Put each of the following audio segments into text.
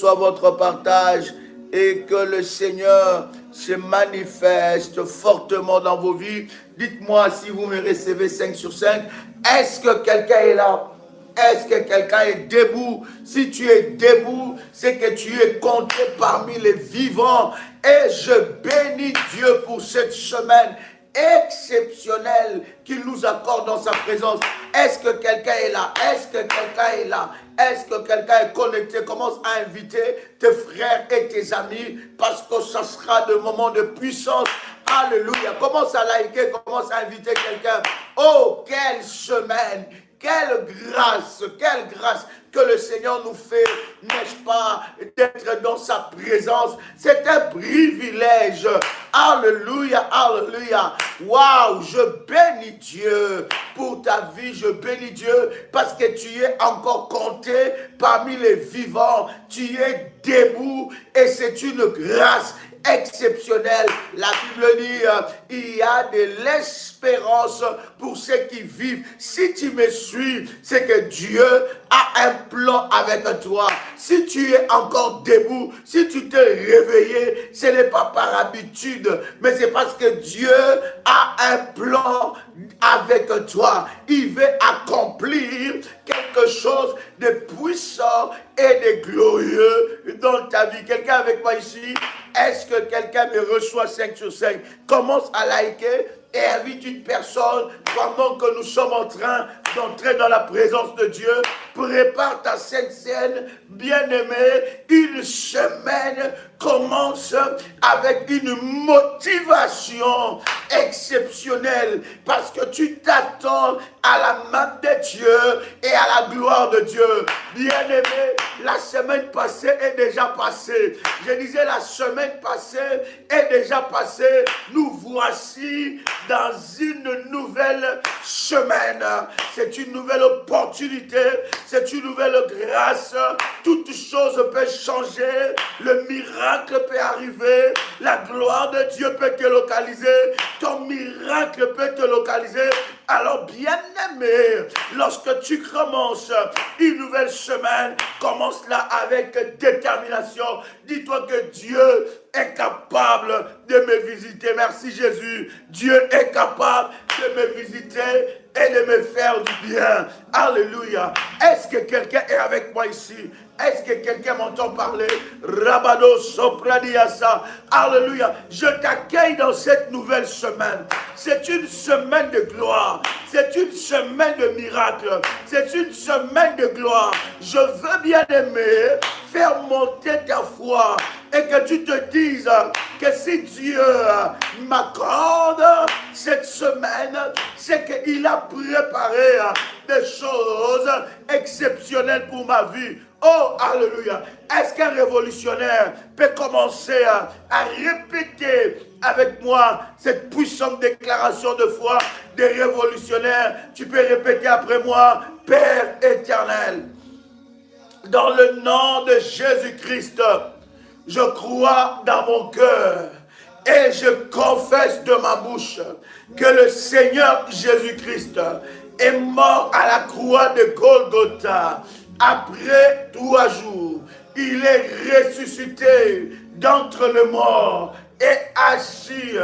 soit votre partage et que le Seigneur se manifeste fortement dans vos vies. Dites-moi si vous me recevez 5 sur 5. Est-ce que quelqu'un est là? Est-ce que quelqu'un est debout? Si tu es debout, c'est que tu es compté parmi les vivants. Et je bénis Dieu pour cette semaine exceptionnelle qu'il nous accorde dans sa présence. Est-ce que quelqu'un est là? Est-ce que quelqu'un est là? Est-ce que quelqu'un est connecté? Commence à inviter tes frères et tes amis parce que ça sera des moments de puissance. Alléluia. Commence à liker, commence à inviter quelqu'un. Oh, quelle semaine! Quelle grâce que le Seigneur nous fait, n'est-ce pas, d'être dans sa présence. C'est un privilège. Alléluia, alléluia. Waouh, je bénis Dieu pour ta vie. Je bénis Dieu parce que tu es encore compté parmi les vivants. Tu es debout et c'est une grâce exceptionnelle. La Bible dit, il y a de l'espérance pour ceux qui vivent. Si tu me suis, c'est que Dieu a un plan avec toi. Si tu es encore debout, si tu t'es réveillé, ce n'est pas par habitude, mais c'est parce que Dieu a un plan avec toi. Il veut accomplir quelque chose de puissant et de glorieux dans ta vie. Quelqu'un avec moi ici? Est-ce que quelqu'un me reçoit 5 sur 5? Commence à liker et invite une personne pendant que nous sommes en train d'entrer dans la présence de Dieu. Prépare ta sainte scène, bien-aimé. Une semaine commence avec une motivation exceptionnelle parce que tu t'attends à la main de Dieu et à la gloire de Dieu. Bien-aimé, la semaine passée est déjà passée. Je disais la semaine passée est déjà passée. Nous voici dans une nouvelle semaine. C'est une nouvelle opportunité. C'est une nouvelle grâce. Toute chose peut changer. Le miracle peut arriver. La gloire de Dieu peut te localiser. Ton miracle peut te localiser. Alors, bien-aimé, lorsque tu commences une nouvelle semaine, commence-la avec détermination. Dis-toi que Dieu est capable de me visiter. Merci Jésus. Dieu est capable de me visiter et de me faire du bien. Alléluia. Est-ce que quelqu'un est avec moi ici? Est-ce que quelqu'un m'entend parler? Rabado Sopradiasa. Alléluia. Je t'accueille dans cette nouvelle semaine. C'est une semaine de gloire. C'est une semaine de miracle. C'est une semaine de gloire. Je veux, bien aimer, faire monter ta foi et que tu te dises que si Dieu m'accorde cette semaine, c'est qu'il a préparé des choses exceptionnelles pour ma vie. Oh, alléluia. Est-ce qu'un révolutionnaire peut commencer à répéter avec moi cette puissante déclaration de foi des révolutionnaires? Tu peux répéter après moi: Père éternel, dans le nom de Jésus-Christ, je crois dans mon cœur et je confesse de ma bouche que le Seigneur Jésus-Christ est mort à la croix de Golgotha. Après 3 jours, il est ressuscité d'entre les morts et assis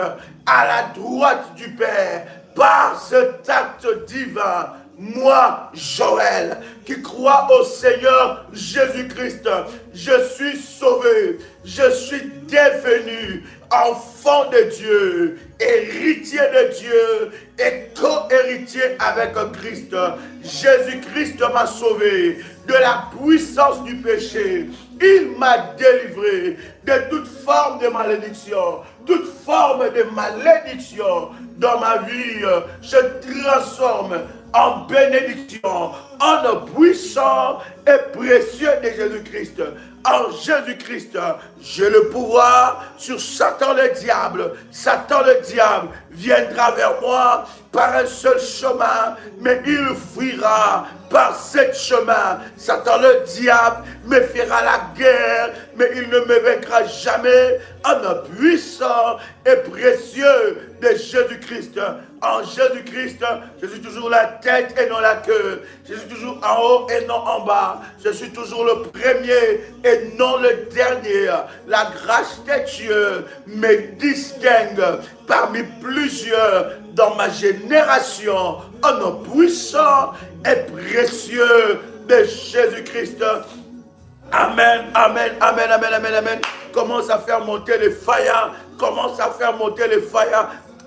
à la droite du Père. Par cet acte divin, moi, Joël, qui crois au Seigneur Jésus-Christ, je suis sauvé, je suis devenu enfant de Dieu, héritier de Dieu et co-héritier avec Christ. Jésus-Christ m'a sauvé de la puissance du péché. Il m'a délivré de toute forme de malédiction, toute forme de malédiction dans ma vie. Je transforme en bénédiction, en puissant et précieux de Jésus-Christ. En Jésus-Christ, j'ai le pouvoir sur Satan le diable. Satan le diable viendra vers moi par un seul chemin, mais il fuira par 7 chemins. Satan le diable me fera la guerre, mais il ne me vaincra jamais. En puissant et précieux de Jésus-Christ, En Jésus-Christ, je suis toujours la tête et non la queue. Je suis toujours en haut et non en bas. Je suis toujours le premier et non le dernier. La grâce de Dieu me distingue parmi plusieurs dans ma génération. Au nom puissant et précieux de Jésus-Christ. Amen, amen, amen, amen, amen, amen. Commence à faire monter les failles. Commence à faire monter les failles.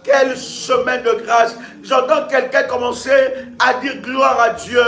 Quelle semaine de grâce. J'entends quelqu'un commencer à dire gloire à Dieu.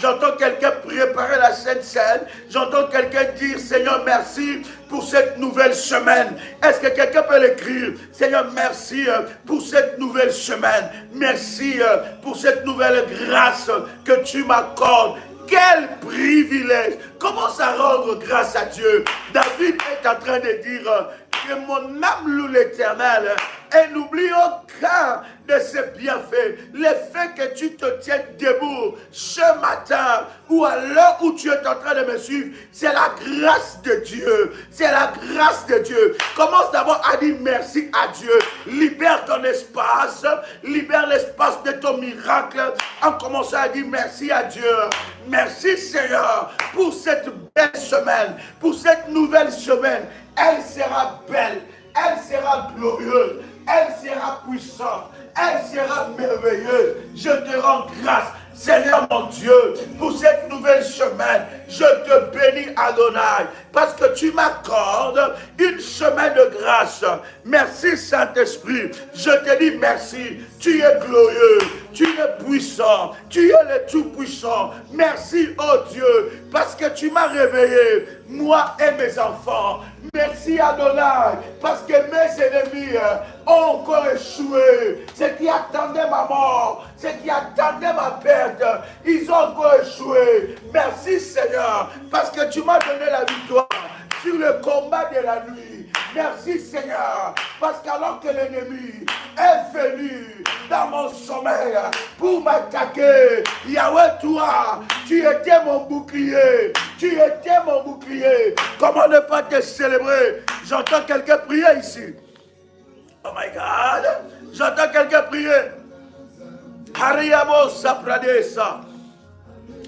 J'entends quelqu'un préparer la Sainte Seine. J'entends quelqu'un dire Seigneur merci pour cette nouvelle semaine. Est-ce que quelqu'un peut l'écrire? Seigneur merci pour cette nouvelle semaine. Merci pour cette nouvelle grâce que tu m'accordes. Quel privilège! Commence à rendre grâce à Dieu. David est en train de dire que mon âme loue l'Éternel et n'oublie aucun de ses bienfaits. Le fait que tu te tiennes debout ce matin ou à l'heure où tu es en train de me suivre, c'est la grâce de Dieu. C'est la grâce de Dieu. Commence d'abord à dire merci à Dieu. Libère ton espace. Libère l'espace de ton miracle en commençant à dire merci à Dieu. Merci Seigneur pour cette belle semaine, pour cette nouvelle semaine. Elle sera belle, elle sera glorieuse, elle sera puissante, elle sera merveilleuse. Je te rends grâce, Seigneur mon Dieu, pour cette nouvelle semaine. Je te bénis Adonai, parce que tu m'accordes une semaine de grâce. Merci Saint-Esprit, je te dis merci. Tu es glorieux, tu es puissant, tu es le Tout-Puissant. Merci, oh Dieu, parce que tu m'as réveillé, moi et mes enfants. Merci Adonai, parce que mes ennemis ont encore échoué. Ceux qui attendaient ma mort, ceux qui attendaient ma perte, ils ont encore échoué. Merci Seigneur, parce que tu m'as donné la victoire sur le combat de la nuit. Merci Seigneur, parce qu'alors que l'ennemi est venu dans mon sommeil pour m'attaquer, Yahweh, toi, tu étais mon bouclier. Tu étais mon bouclier. Comment ne pas te célébrer? J'entends quelqu'un prier ici. Oh my God. J'entends quelqu'un prier. Hariabo Sapradesa.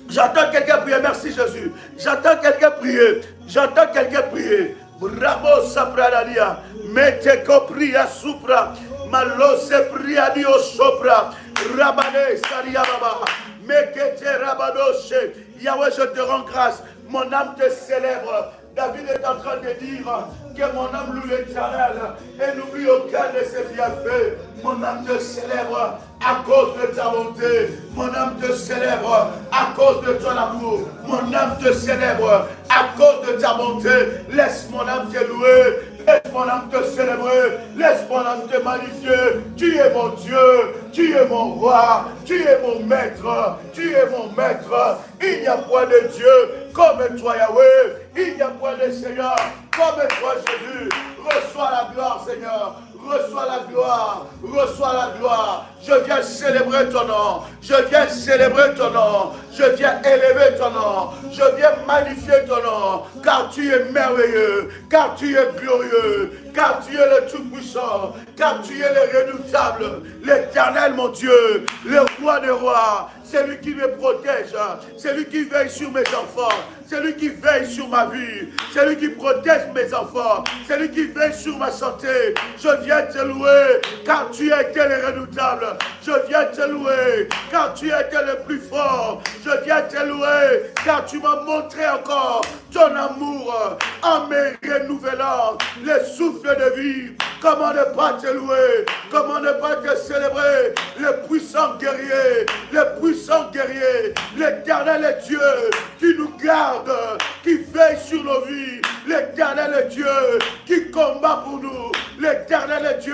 J'entends quelqu'un prier. Merci Jésus. J'entends quelqu'un prier. J'entends quelqu'un prier. Bravo Sapradadia. Mete copria supra. Malo se priadio sopra. Rabane Sariababa. Mekete Rabadoshe. Yahweh, je te rends grâce. Mon âme te célèbre. David est en train de dire que mon âme loue l'Éternel et n'oublie aucun de ses bienfaits. Mon âme te célèbre à cause de ta bonté. Mon âme te célèbre à cause de ton amour. Mon âme te célèbre à cause de ta bonté. Laisse mon âme te louer. Laisse mon âme te célébrer. Laisse mon âme te magnifier. Tu es mon Dieu. Tu es mon roi. Tu es mon maître. Tu es mon maître. Il n'y a point de Dieu comme toi, Yahweh. Il n'y a point de Seigneur comme toi, Jésus. Reçois la gloire, Seigneur. Reçois la gloire, reçois la gloire. Je viens célébrer ton nom. Je viens célébrer ton nom. Je viens élever ton nom. Je viens magnifier ton nom. Car tu es merveilleux. Car tu es glorieux. Car tu es le Tout-Puissant. Car tu es le redoutable. L'Éternel, mon Dieu. Le roi des rois. C'est lui qui me protège. C'est lui qui veille sur mes enfants. C'est lui qui veille sur ma vie. C'est lui qui protège mes enfants. C'est lui qui veille sur ma santé. Je viens te louer car tu as été le redoutable. Je viens te louer car tu as été le plus fort. Je viens te louer car tu m'as montré encore ton amour en me renouvelant le souffle de vie. Comment ne pas te louer? Comment ne pas te célébrer? Le puissant guerrier, le puissant guerrier, l'Éternel est Dieu qui nous garde, qui veille sur nos vies. L'Éternel est Dieu qui combat pour nous. L'Éternel est Dieu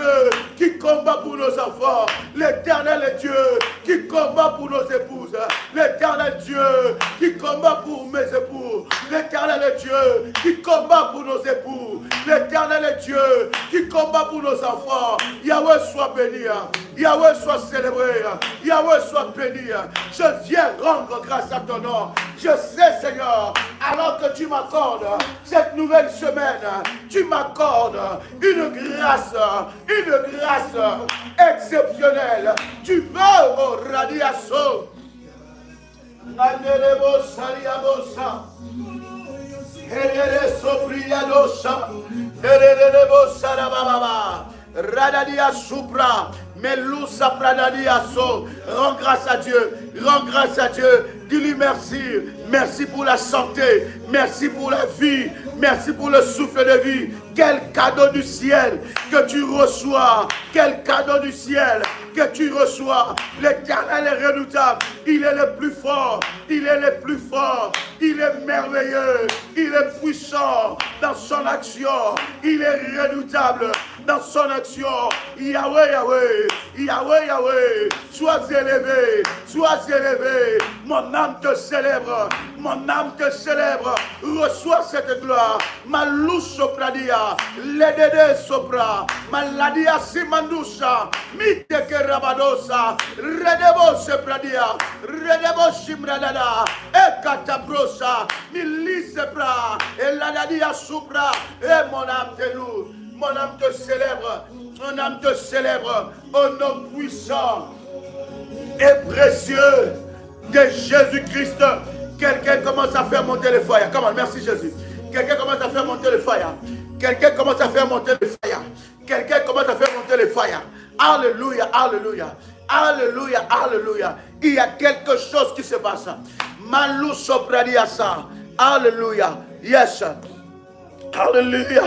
qui combat pour nos enfants. L'Éternel est Dieu qui combat pour nos épouses. L'Éternel est Dieu qui combat pour mes époux. L'Éternel est Dieu qui combat pour nos époux. L'Éternel est Dieu qui combat pour nos enfants. Yahweh soit béni. Yahweh soit célébré. Yahweh soit béni. Je viens rendre grâce à ton nom. Je sais, Seigneur, alors que tu m'accordes cette nouvelle semaine, tu m'accordes une grâce exceptionnelle. Tu veux, oh Radiaso, Nanelebo Sariabosa, Herere Sopriadosa, Hererebo Sarababa, Radadia Supra, Melusa Pradadia So. Rends grâce à Dieu, rends grâce à Dieu. Dis-lui merci. Merci pour la santé. Merci pour la vie. Merci pour le souffle de vie. Quel cadeau du ciel que tu reçois. Quel cadeau du ciel que tu reçois. L'Éternel est redoutable. Il est le plus fort. Il est le plus fort. Il est merveilleux. Il est puissant dans son action. Il est redoutable dans son action. Yahweh, Yahweh. Yahweh, Yahweh. Sois élevé. Sois élevé. Mon âme te célèbre. Mon âme te célèbre. Reçois cette gloire. Malou sopradia. Ledede sopra. Maladia simandusha. Miteke rabadosa. Redebo sepradia. Redebo simradada. Ekatabrosa. Mili sepra. Eladadia supra. Et mon âme te loue. Mon âme te célèbre. Mon âme te célèbre. Au nom puissant et précieux de Jésus-Christ. Quelqu'un commence à faire monter le fire. Comment? Merci Jésus. Quelqu'un commence à faire monter le fire. Quelqu'un commence à faire monter le fire. Quelqu'un commence à faire monter le fire. Alléluia, alléluia. Alléluia, alléluia. Il y a quelque chose qui se passe. Malou sopradiasa. Alléluia. Yes. Alléluia.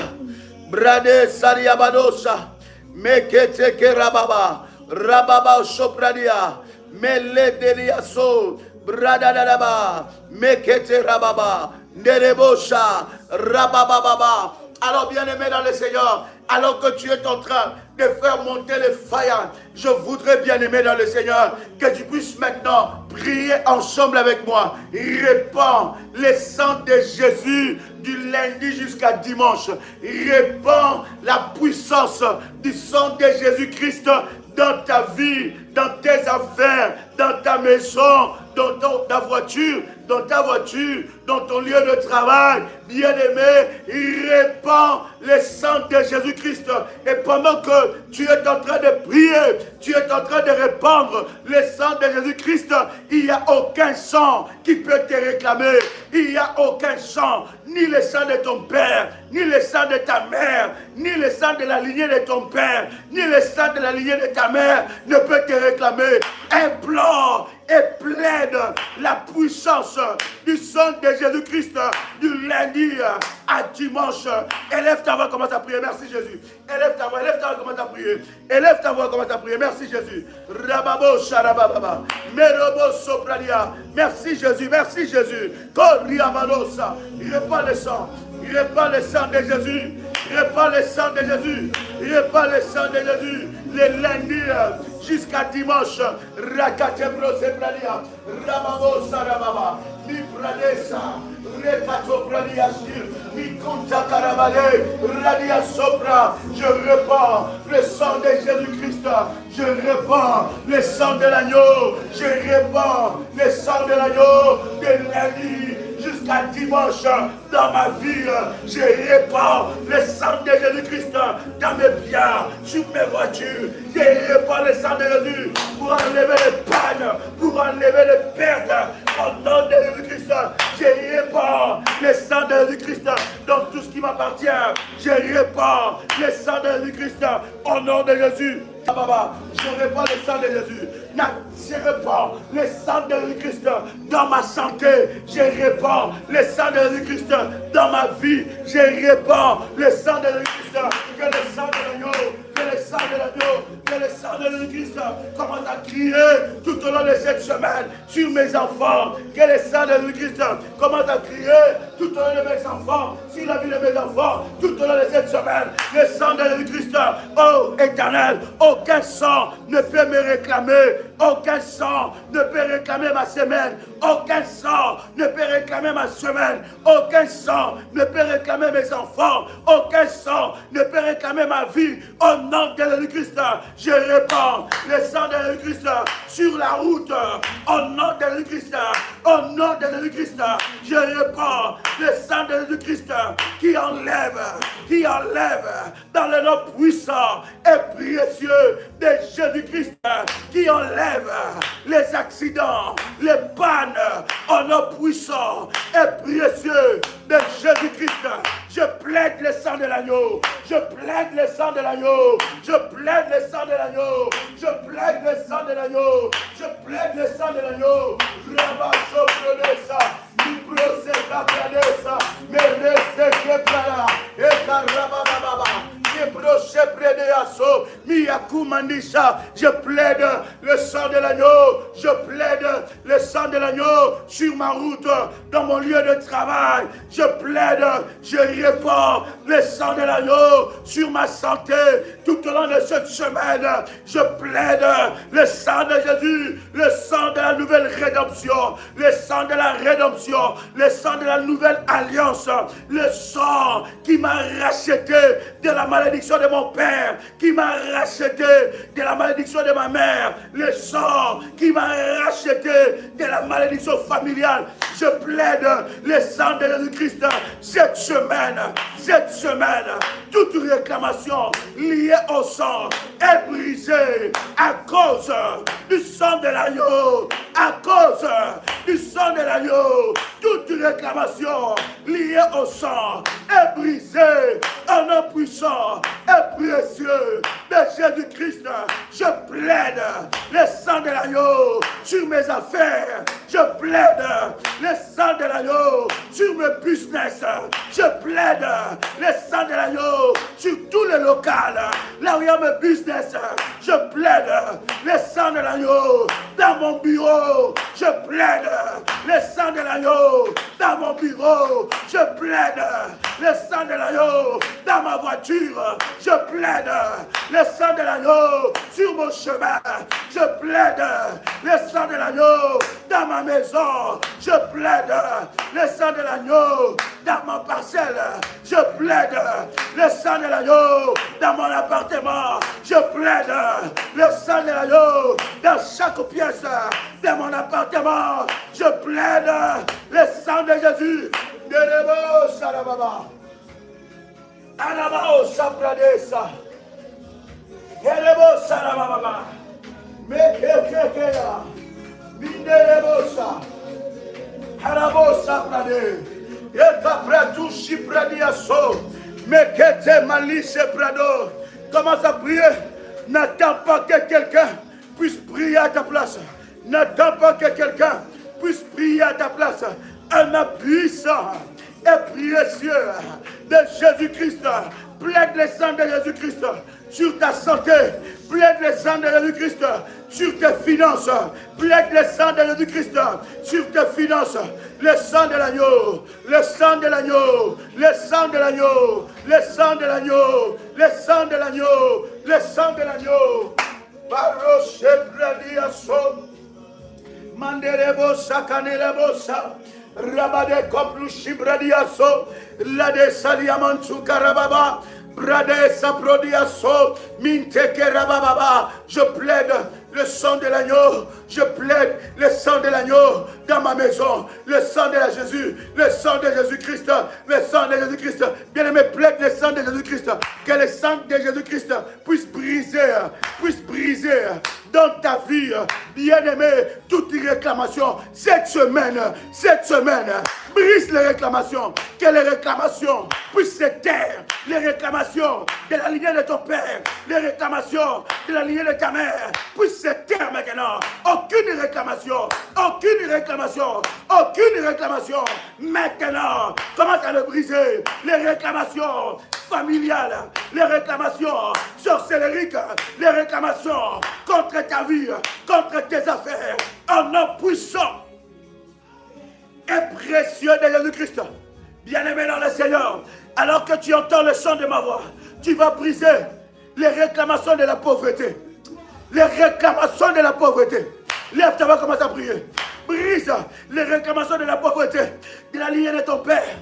Brade sariabadosa. Mekete kerababa. Rababa sopradia. Mele deliaso. Bradadadaba. Mekete rababa. Nerebosha. Rabababa. Alors bien-aimé dans le Seigneur, alors que tu es en train de faire monter le fire, je voudrais, bien-aimé dans le Seigneur, que tu puisses maintenant prier ensemble avec moi. Répands le sang de Jésus du lundi jusqu'à dimanche. Répands la puissance du sang de Jésus-Christ dans ta vie, dans tes affaires, dans ta maison, dans ta voiture, dans ton lieu de travail. Bien-aimé, répands le sang de Jésus-Christ. Et pendant que tu es en train de prier, tu es en train de répandre le sang de Jésus-Christ, il n'y a aucun sang qui peut te réclamer. Il n'y a aucun sang, ni le sang de ton père, ni le sang de ta mère, ni le sang de la lignée de ton père, ni le sang de la lignée de ta mère ne peut te réclamer. Implore et plaide la puissance du sang de Jésus-Christ du lundi à dimanche. Élève ta voix, commence à prier. Merci Jésus. Élève ta voix, commence à prier. Élève ta voix, commence à prier. Merci Jésus. Rababo sharababa. Merobo sopradia. Merci Jésus, merci Jésus. Koriabalosa. Répands le sang. Répands le sang de Jésus. Répands le sang de Jésus. Répands le sang de Jésus. Les lundis jusqu'à dimanche. Rakatebro sepradia. Rababo sarababa. Mi pradesa. Rekato pradia sir. Mi konta karabale. Radia sopra. Je répands le sang de Jésus-Christ. Je répands le sang de l'agneau. Je répands le sang de l'agneau de lundi jusqu'à dimanche dans ma vie. Je répands le sang de Jésus-Christ dans mes biens, sur mes voitures. Je répands le sang de Jésus pour enlever les pannes, pour enlever les pertes. Au nom de Jésus-Christ, je répands le sang de Jésus-Christ dans tout ce qui m'appartient. Je répands le sang de Jésus-Christ au nom de Jésus. Je répands le sang de Jésus. Je répands le sang de Jésus-Christ dans ma santé. Je répands le sang de Jésus-Christ dans ma vie. Je répands le sang de Jésus-Christ. Que le sang de l'agneau, que le sang de l'agneau, que le sang de Jésus-Christ commence à crier tout au long de cette semaine sur mes enfants. Que le sang de Jésus-Christ commence à crier tout au long de mes enfants sur la vie de mes enfants, tout au long de cette semaine. Le sang de Jésus-Christ, oh Éternel, aucun sang ne peut me réclamer, aucun sang ne peut réclamer ma semaine, aucun sang ne peut réclamer ma semaine, aucun sang ne peut réclamer mes enfants, aucun sang ne peut réclamer ma vie. Au nom de Jésus-Christ, je répands le sang de Jésus-Christ sur la route. Au nom de Jésus-Christ, au nom de Jésus-Christ, je répands le sang de Jésus-Christ qui enlève dans le nom puissant et précieux de Jésus-Christ, qui enlève les accidents, les pannes, au nom puissant et précieux de Jésus-Christ. Je plaide le sang de l'agneau, je plaide le sang de l'agneau, je plaide le sang de l'agneau, je plaide le sang de l'agneau, je plaide le sang de l'agneau. Rabacho prenesa, mi proseka prenesa, me reseke prana, et karabababa. Je plaide le sang de l'agneau, je plaide le sang de l'agneau sur ma route, dans mon lieu de travail. Je plaide, je répands le sang de l'agneau sur ma santé tout au long de cette semaine. Je plaide le sang de Jésus, le sang de la nouvelle rédemption, le sang de la rédemption, le sang de la nouvelle alliance, le sang qui m'a racheté de la malédiction de mon père, qui m'a racheté de la malédiction de ma mère, le sang qui m'a racheté de la malédiction familiale. Je plaide le sang de Jésus-Christ cette semaine, toute réclamation liée au sang est brisée à cause du sang de l'agneau, à cause du sang de l'agneau. Toute réclamation liée au sang est brisée en un puissant et précieux de Jésus-Christ. Je plaide le sang de l'agneau sur mes affaires. Je plaide le sang de l'agneau sur mes business. Je plaide le sang de l'agneau sur tous les locales, là où il y a mes business. Je plaide le sang de l'agneau dans mon bureau. Je plaide le sang de l'agneau dans mon bureau. Je plaide le sang de l'agneau dans ma voiture. Je plaide le sang de l'agneau sur mon chemin. Je plaide le sang de l'agneau dans ma maison. Je plaide le sang de l'agneau dans ma parcelle. Je plaide le sang de l'agneau dans mon appartement. Je plaide le sang de l'agneau dans chaque pièce de mon appartement. Je plaide le sang de Jésus. Anamao Sapradesa. Helebo Sarababa. Mekekekea. Minderebosa. Harabo Saprade. Ekapratu Shipradiaso. Mekete Malise Prado. Commence à prier. N'attends pas que quelqu'un puisse prier à ta place. N'attends pas que quelqu'un puisse prier à ta place. Un puissant et précieux de Jésus-Christ. Plaide le sang de Jésus-Christ sur ta santé. Plaide le sang de Jésus-Christ sur tes finances. Plaide le sang de Jésus-Christ sur tes finances. Le sang de l'agneau, le sang de l'agneau, le sang de l'agneau, le sang de l'agneau, le sang de l'agneau, le sang de l'agneau. Baroche Bradiaso. Manderebo Sakanelebosa. Rabade Koplushi Bradiaso, Lade Saliamantu Karababa, Brade Saprodiaso, Minteke Rababa. Je plaide le sang de l'agneau, je plaide le sang de l'agneau dans ma maison, le sang de Jésus, le sang de Jésus-Christ, le sang de Jésus-Christ. Bien-aimé, plaide le sang de Jésus-Christ, que le sang de Jésus-Christ puisse briser dans ta vie, bien-aimé, toute réclamation. Cette semaine, brise les réclamations, que les réclamations puissent se taire, les réclamations de la lignée de ton père, les réclamations de la lignée de ta mère puissent se taire maintenant. Aucune réclamation, maintenant. Commence à le briser. Les réclamations familiales, les réclamations sorcellériques, les réclamations contre ta vie, contre tes affaires, en nom puissant et précieux de Jésus-Christ. Bien-aimé dans le Seigneur, alors que tu entends le son de ma voix, tu vas briser les réclamations de la pauvreté. Les réclamations de la pauvreté. Lève ta main, commence à prier. Brise les réclamations de la pauvreté, de la lignée de ton père,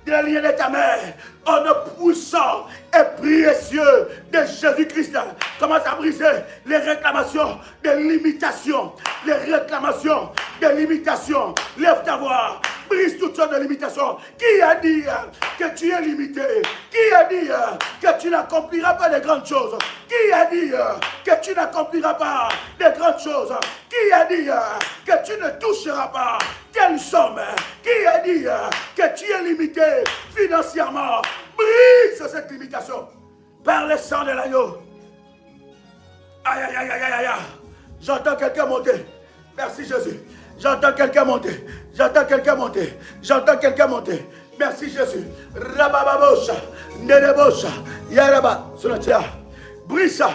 de la lignée de ta mère, en nom puissant et précieux de Jésus-Christ. Commence à briser les réclamations de limitation. Les réclamations de limitation. Lève ta voix. Brise toutes sortes de limitations. Qui a dit que tu es limité? Qui a dit que tu n'accompliras pas de grandes choses? Qui a dit que tu n'accompliras pas de grandes choses? Qui a dit que tu ne toucheras pas telle somme? Qui a dit que tu es limité financièrement? Brise cette limitation par le sang de l'agneau. Aïe, aïe, aïe, aïe, aïe, aïe. J'entends quelqu'un monter. Merci Jésus. J'entends quelqu'un monter. J'entends quelqu'un monter. J'entends quelqu'un monter. Merci Jésus. Rabababosha. Nerebosha. Yaraba. Sonatia. Brise ça.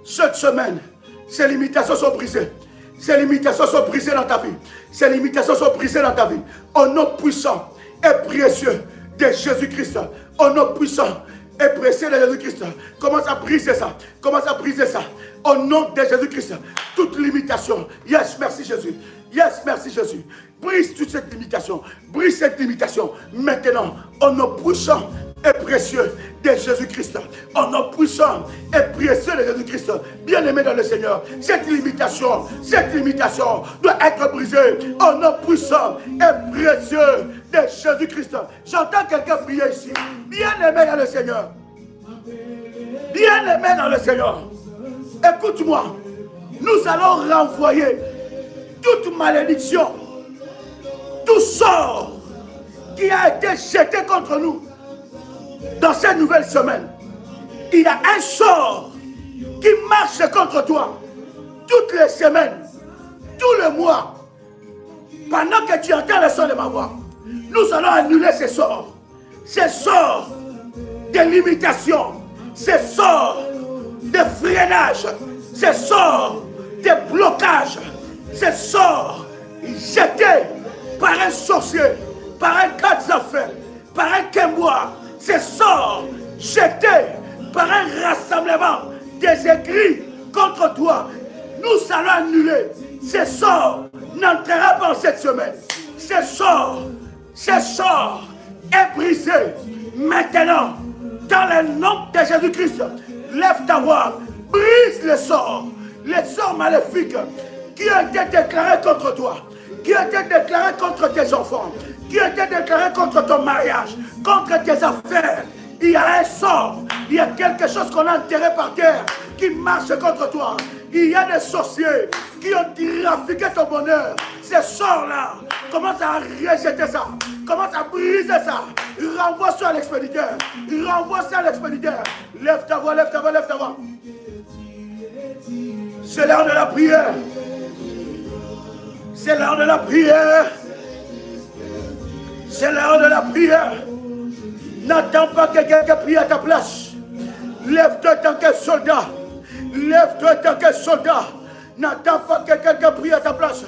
Cette semaine, ces limitations sont brisées. Ces limitations sont brisées dans ta vie. Ces limitations sont brisées dans ta vie. Au nom puissant et précieux de Jésus-Christ. Au nom puissant et précieux de Jésus-Christ. Commence à briser ça. Commence à briser ça. Au nom de Jésus-Christ. Toute limitation. Yes, merci Jésus. Yes, merci Jésus. Brise toute cette limitation. Brise cette limitation. Maintenant, au nom puissant et précieux de Jésus-Christ. Au nom puissant et précieux de Jésus-Christ. Bien-aimé dans le Seigneur, cette limitation doit être brisée. Au nom puissant et précieux de Jésus-Christ. J'entends quelqu'un prier ici. Bien-aimé dans le Seigneur. Bien-aimé dans le Seigneur. Écoute-moi. Nous allons renvoyer toute malédiction, tout sort qui a été jeté contre nous dans cette nouvelle semaine. Il y a un sort qui marche contre toi toutes les semaines, tout le mois. Pendant que tu entends le son de ma voix, nous allons annuler ces sorts de limitation, ces sorts de freinage, ces sorts de blocage. Ces sorts jetés par un sorcier, par un Katzafel, par un Kembois, ces sorts jetés par un rassemblement des écrits contre toi, nous allons annuler. Ces sorts n'entrera pas en cette semaine. Ces sorts est brisé maintenant dans le nom de Jésus-Christ. Lève ta voix, brise les sorts maléfiques qui ont été déclarés contre toi, qui ont été déclarés contre tes enfants, qui ont été déclarés contre ton mariage, contre tes affaires. Il y a un sort, il y a quelque chose qu'on a enterré par terre qui marche contre toi. Il y a des sorciers qui ont trafiqué ton bonheur. Ces sorts-là, commence à rejeter ça, commence à briser ça. Renvoie ça à l'expéditeur, renvoie ça à l'expéditeur. Lève ta voix, lève ta voix, lève ta voix. C'est l'heure de la prière. C'est l'heure de la prière. C'est l'heure de la prière. N'attends pas que quelqu'un prie à ta place. Lève-toi tant que soldat. Lève-toi tant que soldat. N'attends pas que quelqu'un prie à ta place.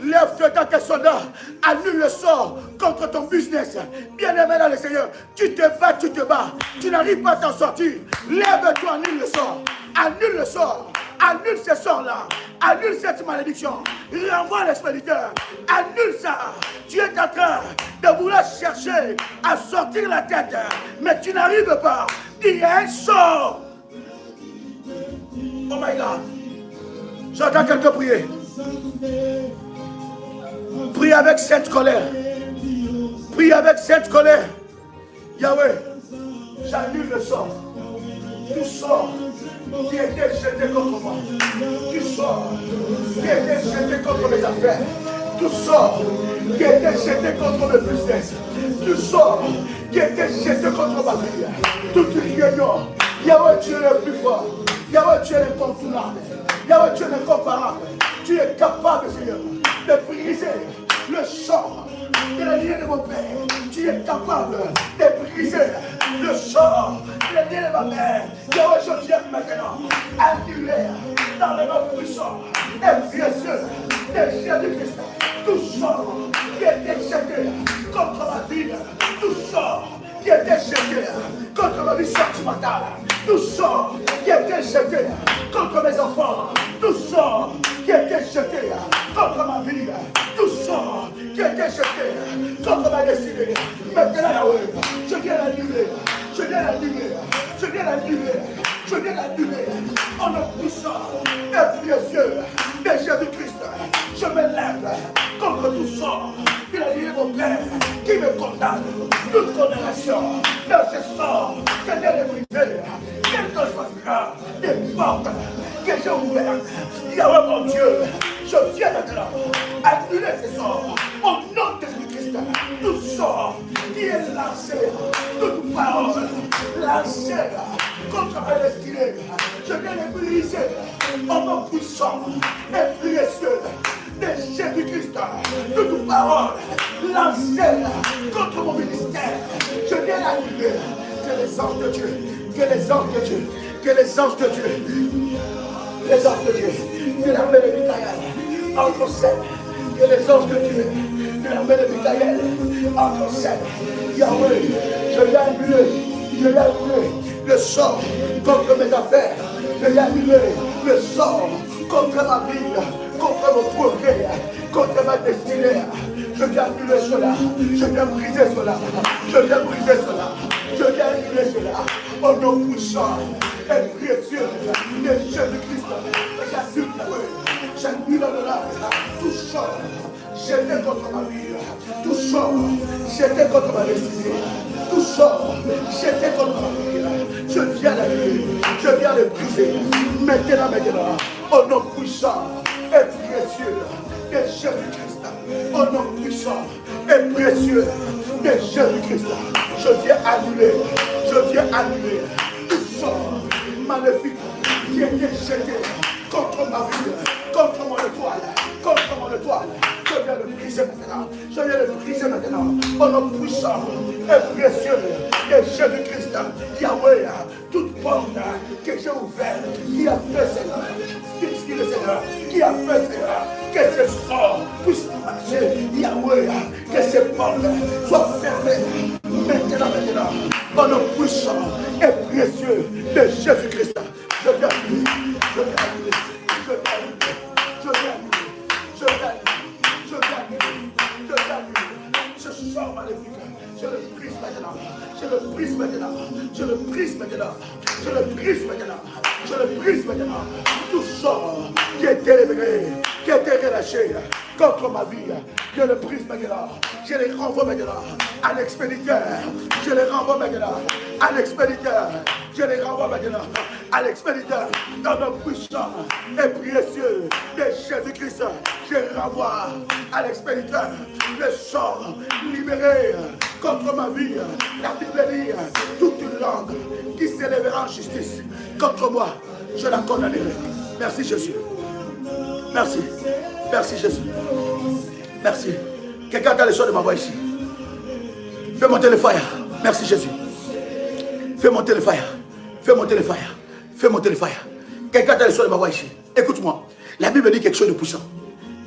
Lève-toi tant que soldat. Annule le sort contre ton business. Bien-aimé dans le Seigneur, tu te bats, tu te bats. Tu n'arrives pas à t'en sortir. Lève-toi, annule le sort. Annule le sort. Annule ce sort-là. Annule cette malédiction. Renvoie l'expéditeur. Annule ça. Tu es en train de vouloir chercher à sortir la tête, mais tu n'arrives pas. Il y a un sort. Oh my God. J'entends quelqu'un prier. Prie avec cette colère. Prie avec cette colère. Yahweh, j'annule le sort. Tout sort qui était jeté contre moi. Tout sort qui était jeté contre mes affaires. Tout sort qui était jeté contre le business. Tout sort qui était jeté contre ma vie. Toute réunion. Yahweh, tu es le plus fort. Yahweh, tu es l'incontournable. Yahweh, tu es l'incomparable. Tu es capable, Seigneur, de briser le sort de la lignée de mon père. Tu es capable de briser le sort de la lignée de ma mère. Yahweh, je viens maintenant annuler dans le nom puissant et précieux de Jésus-Christ tout sort qui était jeté contre ma vie, tout tout sort qui était jeté contre ma vie sentimentale, tout sort qui était jeté contre mes enfants, tout sort qui était jeté contre ma vie, tout sort qui était jeté contre ma destinée. Maintenant, Yahweh, je viens l'annuler, je viens l'annuler, je viens l'annuler, je viens l'annuler. En nom puissant et précieux de Jésus-Christ, je me lève contre tout sort. Il a lié mon Père qui me condamne, toute condamnation. Dans ce sort, je viens le briser. Quel que soit des portes que j'ai ouvertes, Yahweh mon Dieu, je viens maintenant annuler ces sorts. Au nom de Jésus-Christ, tout sort qui est lancé, toute parole lancée contre ma destinée, je viens les briser. Au nom puissant et précieux de Jésus-Christ, toute parole lancée contre mon ministère, je viens l'annuler. Que les anges de Dieu, que les anges de Dieu, que les anges de Dieu, les anges de Dieu, de l'armée de Michaël, entre scène, que les anges de Dieu, de l'armée de Michaël, entre scène. Yahweh, je viens annuler le sort contre mes affaires, je viens annuler le sort contre ma vie, contre mon progrès, contre ma destinée. Je viens annuler cela, je viens briser cela, je viens briser cela, je viens annuler cela. Au nom puissant et précieux de Jésus-Christ, j'annule là tout sort jeté contre ma vie, tout sort jeté contre ma destinée, tout sort jeté contre ma vie. Je viens l'annuler, je viens le briser. Maintenant, au nom puissant et précieux de Jésus-Christ, au nom puissant et précieux de Jésus-Christ, je viens annuler tout sort maléfique qui était jeté contre ma vie, contre mon étoile, je viens le briser maintenant, je viens le briser maintenant, au nom puissant et précieux de Jésus-Christ. Yahweh, toute porte que j'ai ouverte, qui a fait cela, qui a fait cela, que ce sort puisse marcher. Yahweh, que ces portes soient fermées maintenant, au nom puissant et précieux de Jésus-Christ. Je viens annuler ce sort maléfique. Je le brise maintenant, je le brise maintenant, je le brise maintenant, je le brise maintenant, je le brise maintenant. Tout sort qui est délibéré, qui a été relâché contre ma vie, je le brise maintenant, je les renvoie maintenant à l'expéditeur, je les renvoie maintenant à l'expéditeur, je les renvoie maintenant à l'expéditeur. Dans le puissant et précieux de Jésus-Christ, je renvoie à l'expéditeur le sort libéré contre ma vie. La Bible dit, toute langue qui s'élèvera en justice contre moi, je la condamnerai. Merci Jésus. Merci. Merci Jésus. Merci. Quelqu'un a le son de ma voix ici. Fais monter le fire. Merci Jésus. Fais monter le fire. Fais monter le fire. Fais monter le fire. Quelqu'un a le son de ma voix ici. Écoute-moi. La Bible dit quelque chose de puissant.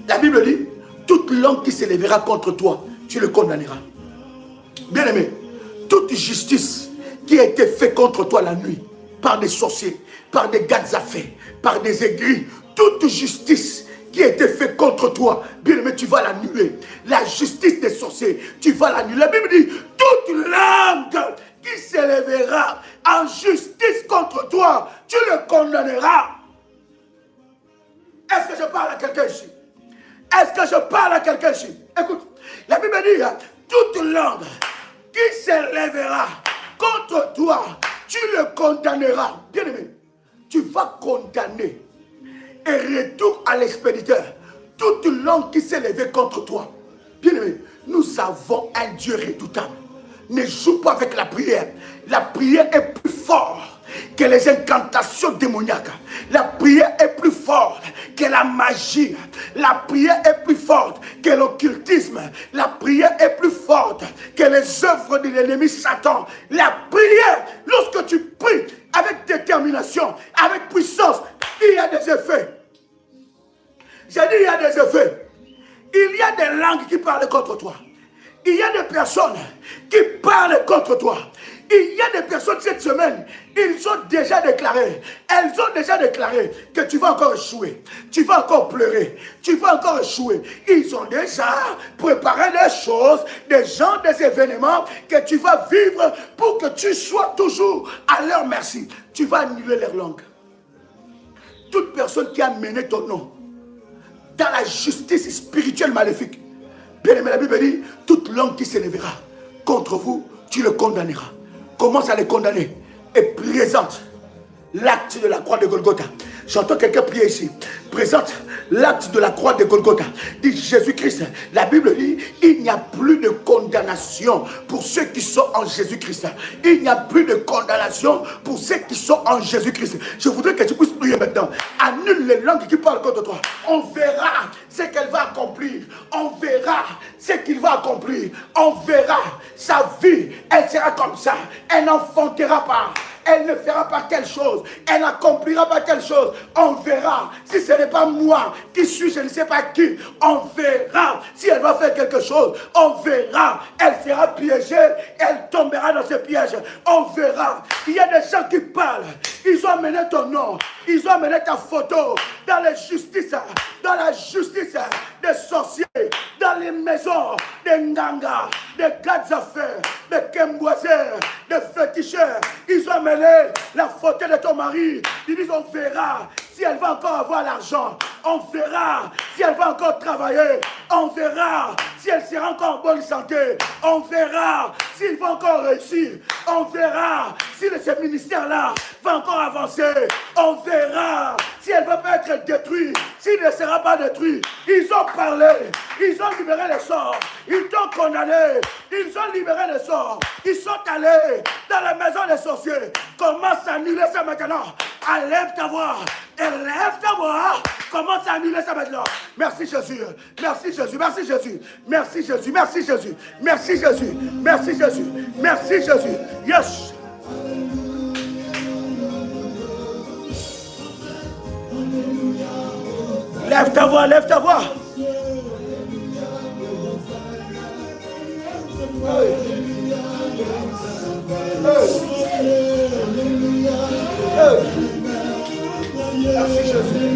La Bible dit, toute langue qui s'élèvera contre toi, tu le condamneras. Bien-aimé, toute justice qui a été faite contre toi la nuit, par des sorciers, par des gars à fée, par des aigris, toute justice qui a été faite contre toi, bien-aimé, tu vas l'annuler. La justice des sorciers, tu vas l'annuler. La Bible dit, toute langue qui s'élèvera en justice contre toi, tu le condamneras. Est-ce que je parle à quelqu'un ici? Est-ce que je parle à quelqu'un ici? Écoute, la Bible dit, toute langue qui s'élèvera contre toi, tu le condamneras. Bien-aimé, tu vas condamner. Et retour à l'expéditeur, toute langue qui s'est levée contre toi. Bien-aimé, nous avons un Dieu redoutable. Ne joue pas avec la prière. La prière est plus forte que les incantations démoniaques. La prière est plus forte que la magie. La prière est plus forte que l'occultisme. La prière est plus forte que les œuvres de l'ennemi Satan. La prière, lorsque tu pries avec détermination, avec puissance, il y a des effets. J'ai dit il y a des effets. Il y a des langues qui parlent contre toi. Il y a des personnes qui parlent contre toi. Il y a des personnes cette semaine, elles ont déjà déclaré que tu vas encore échouer, tu vas encore pleurer, tu vas encore échouer. Ils ont déjà préparé des choses, des gens, des événements que tu vas vivre pour que tu sois toujours à leur merci. Tu vas annuler leur langue. Toute personne qui a mené ton nom dans la justice spirituelle maléfique, bien aimé, la Bible dit, toute langue qui s'élèvera contre vous, tu le condamneras. Commence à les condamner et présente l'acte de la croix de Golgotha. J'entends quelqu'un prier ici. Présente l'acte de la croix de Golgotha. Dit Jésus-Christ. La Bible dit, il n'y a plus de condamnation pour ceux qui sont en Jésus-Christ. Il n'y a plus de condamnation pour ceux qui sont en Jésus-Christ. Je voudrais que tu puisses prier maintenant. Annule les langues qui parlent contre toi. On verra ce qu'elle va accomplir. On verra ce qu'il va accomplir. On verra sa vie. Elle sera comme ça. Elle n'enfantera pas. Elle ne fera pas telle chose. Elle n'accomplira pas telle chose. On verra. Si ce n'est pas moi qui suis, je ne sais pas qui. On verra. Si elle va faire quelque chose, on verra. Elle sera piégée. Elle tombera dans ce piège. On verra. Il y a des gens qui parlent. Ils ont amené ton nom. Ils ont amené ta photo dans les justices. Dans la justice des sorciers. Dans les maisons des Nganga, des gars d'affaires, des Kemboisers, des féticheurs. Ils ont amené la photo de ton mari. Ils disent on verra si elle va encore avoir l'argent. On verra si elle va encore travailler. On verra si elle sera encore en bonne santé. On verra s'il va encore réussir. On verra si ce ministère-là va encore avancer. On verra si elle ne va pas être détruite. S'il ne sera pas détruit. Ils ont parlé. Ils ont libéré les sorts. Ils t'ont condamné. Ils ont libéré les sorts. Ils sont allés dans la maison des sorciers. Commence à annuler ça maintenant. Enlève ta voix. Élève ta voix. Commence à annuler ça maintenant. Merci Jésus. Merci Jésus. Merci Jésus. Merci Jésus. Merci Jésus. Merci Jésus. Merci Jésus. Merci Jésus. Yes. Lève ta voix. Lève ta voix. Merci Jésus.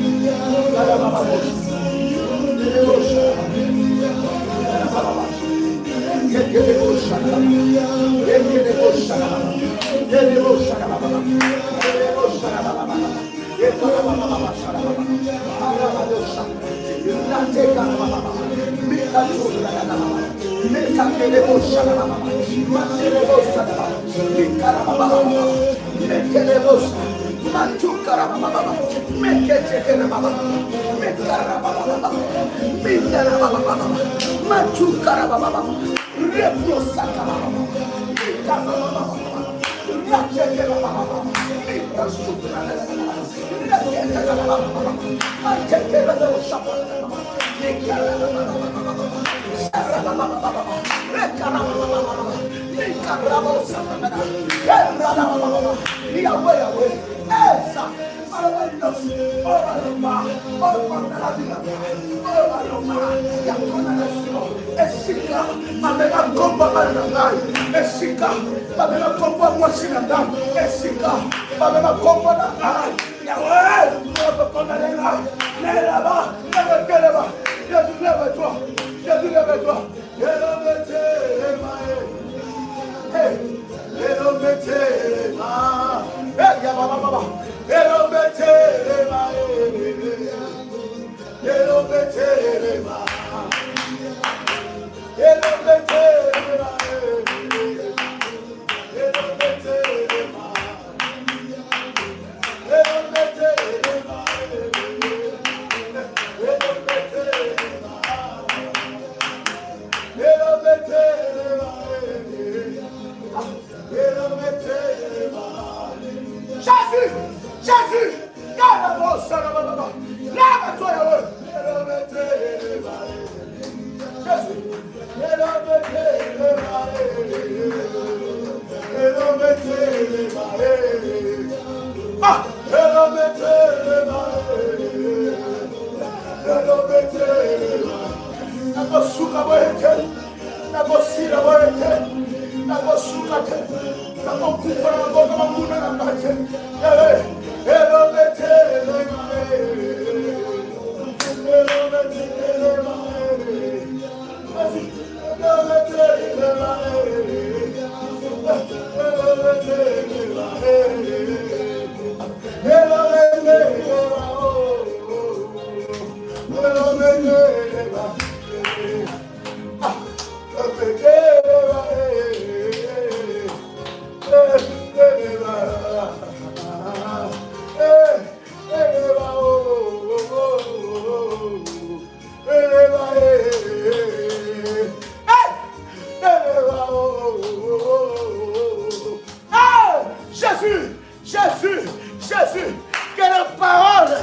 Jésus, que la parole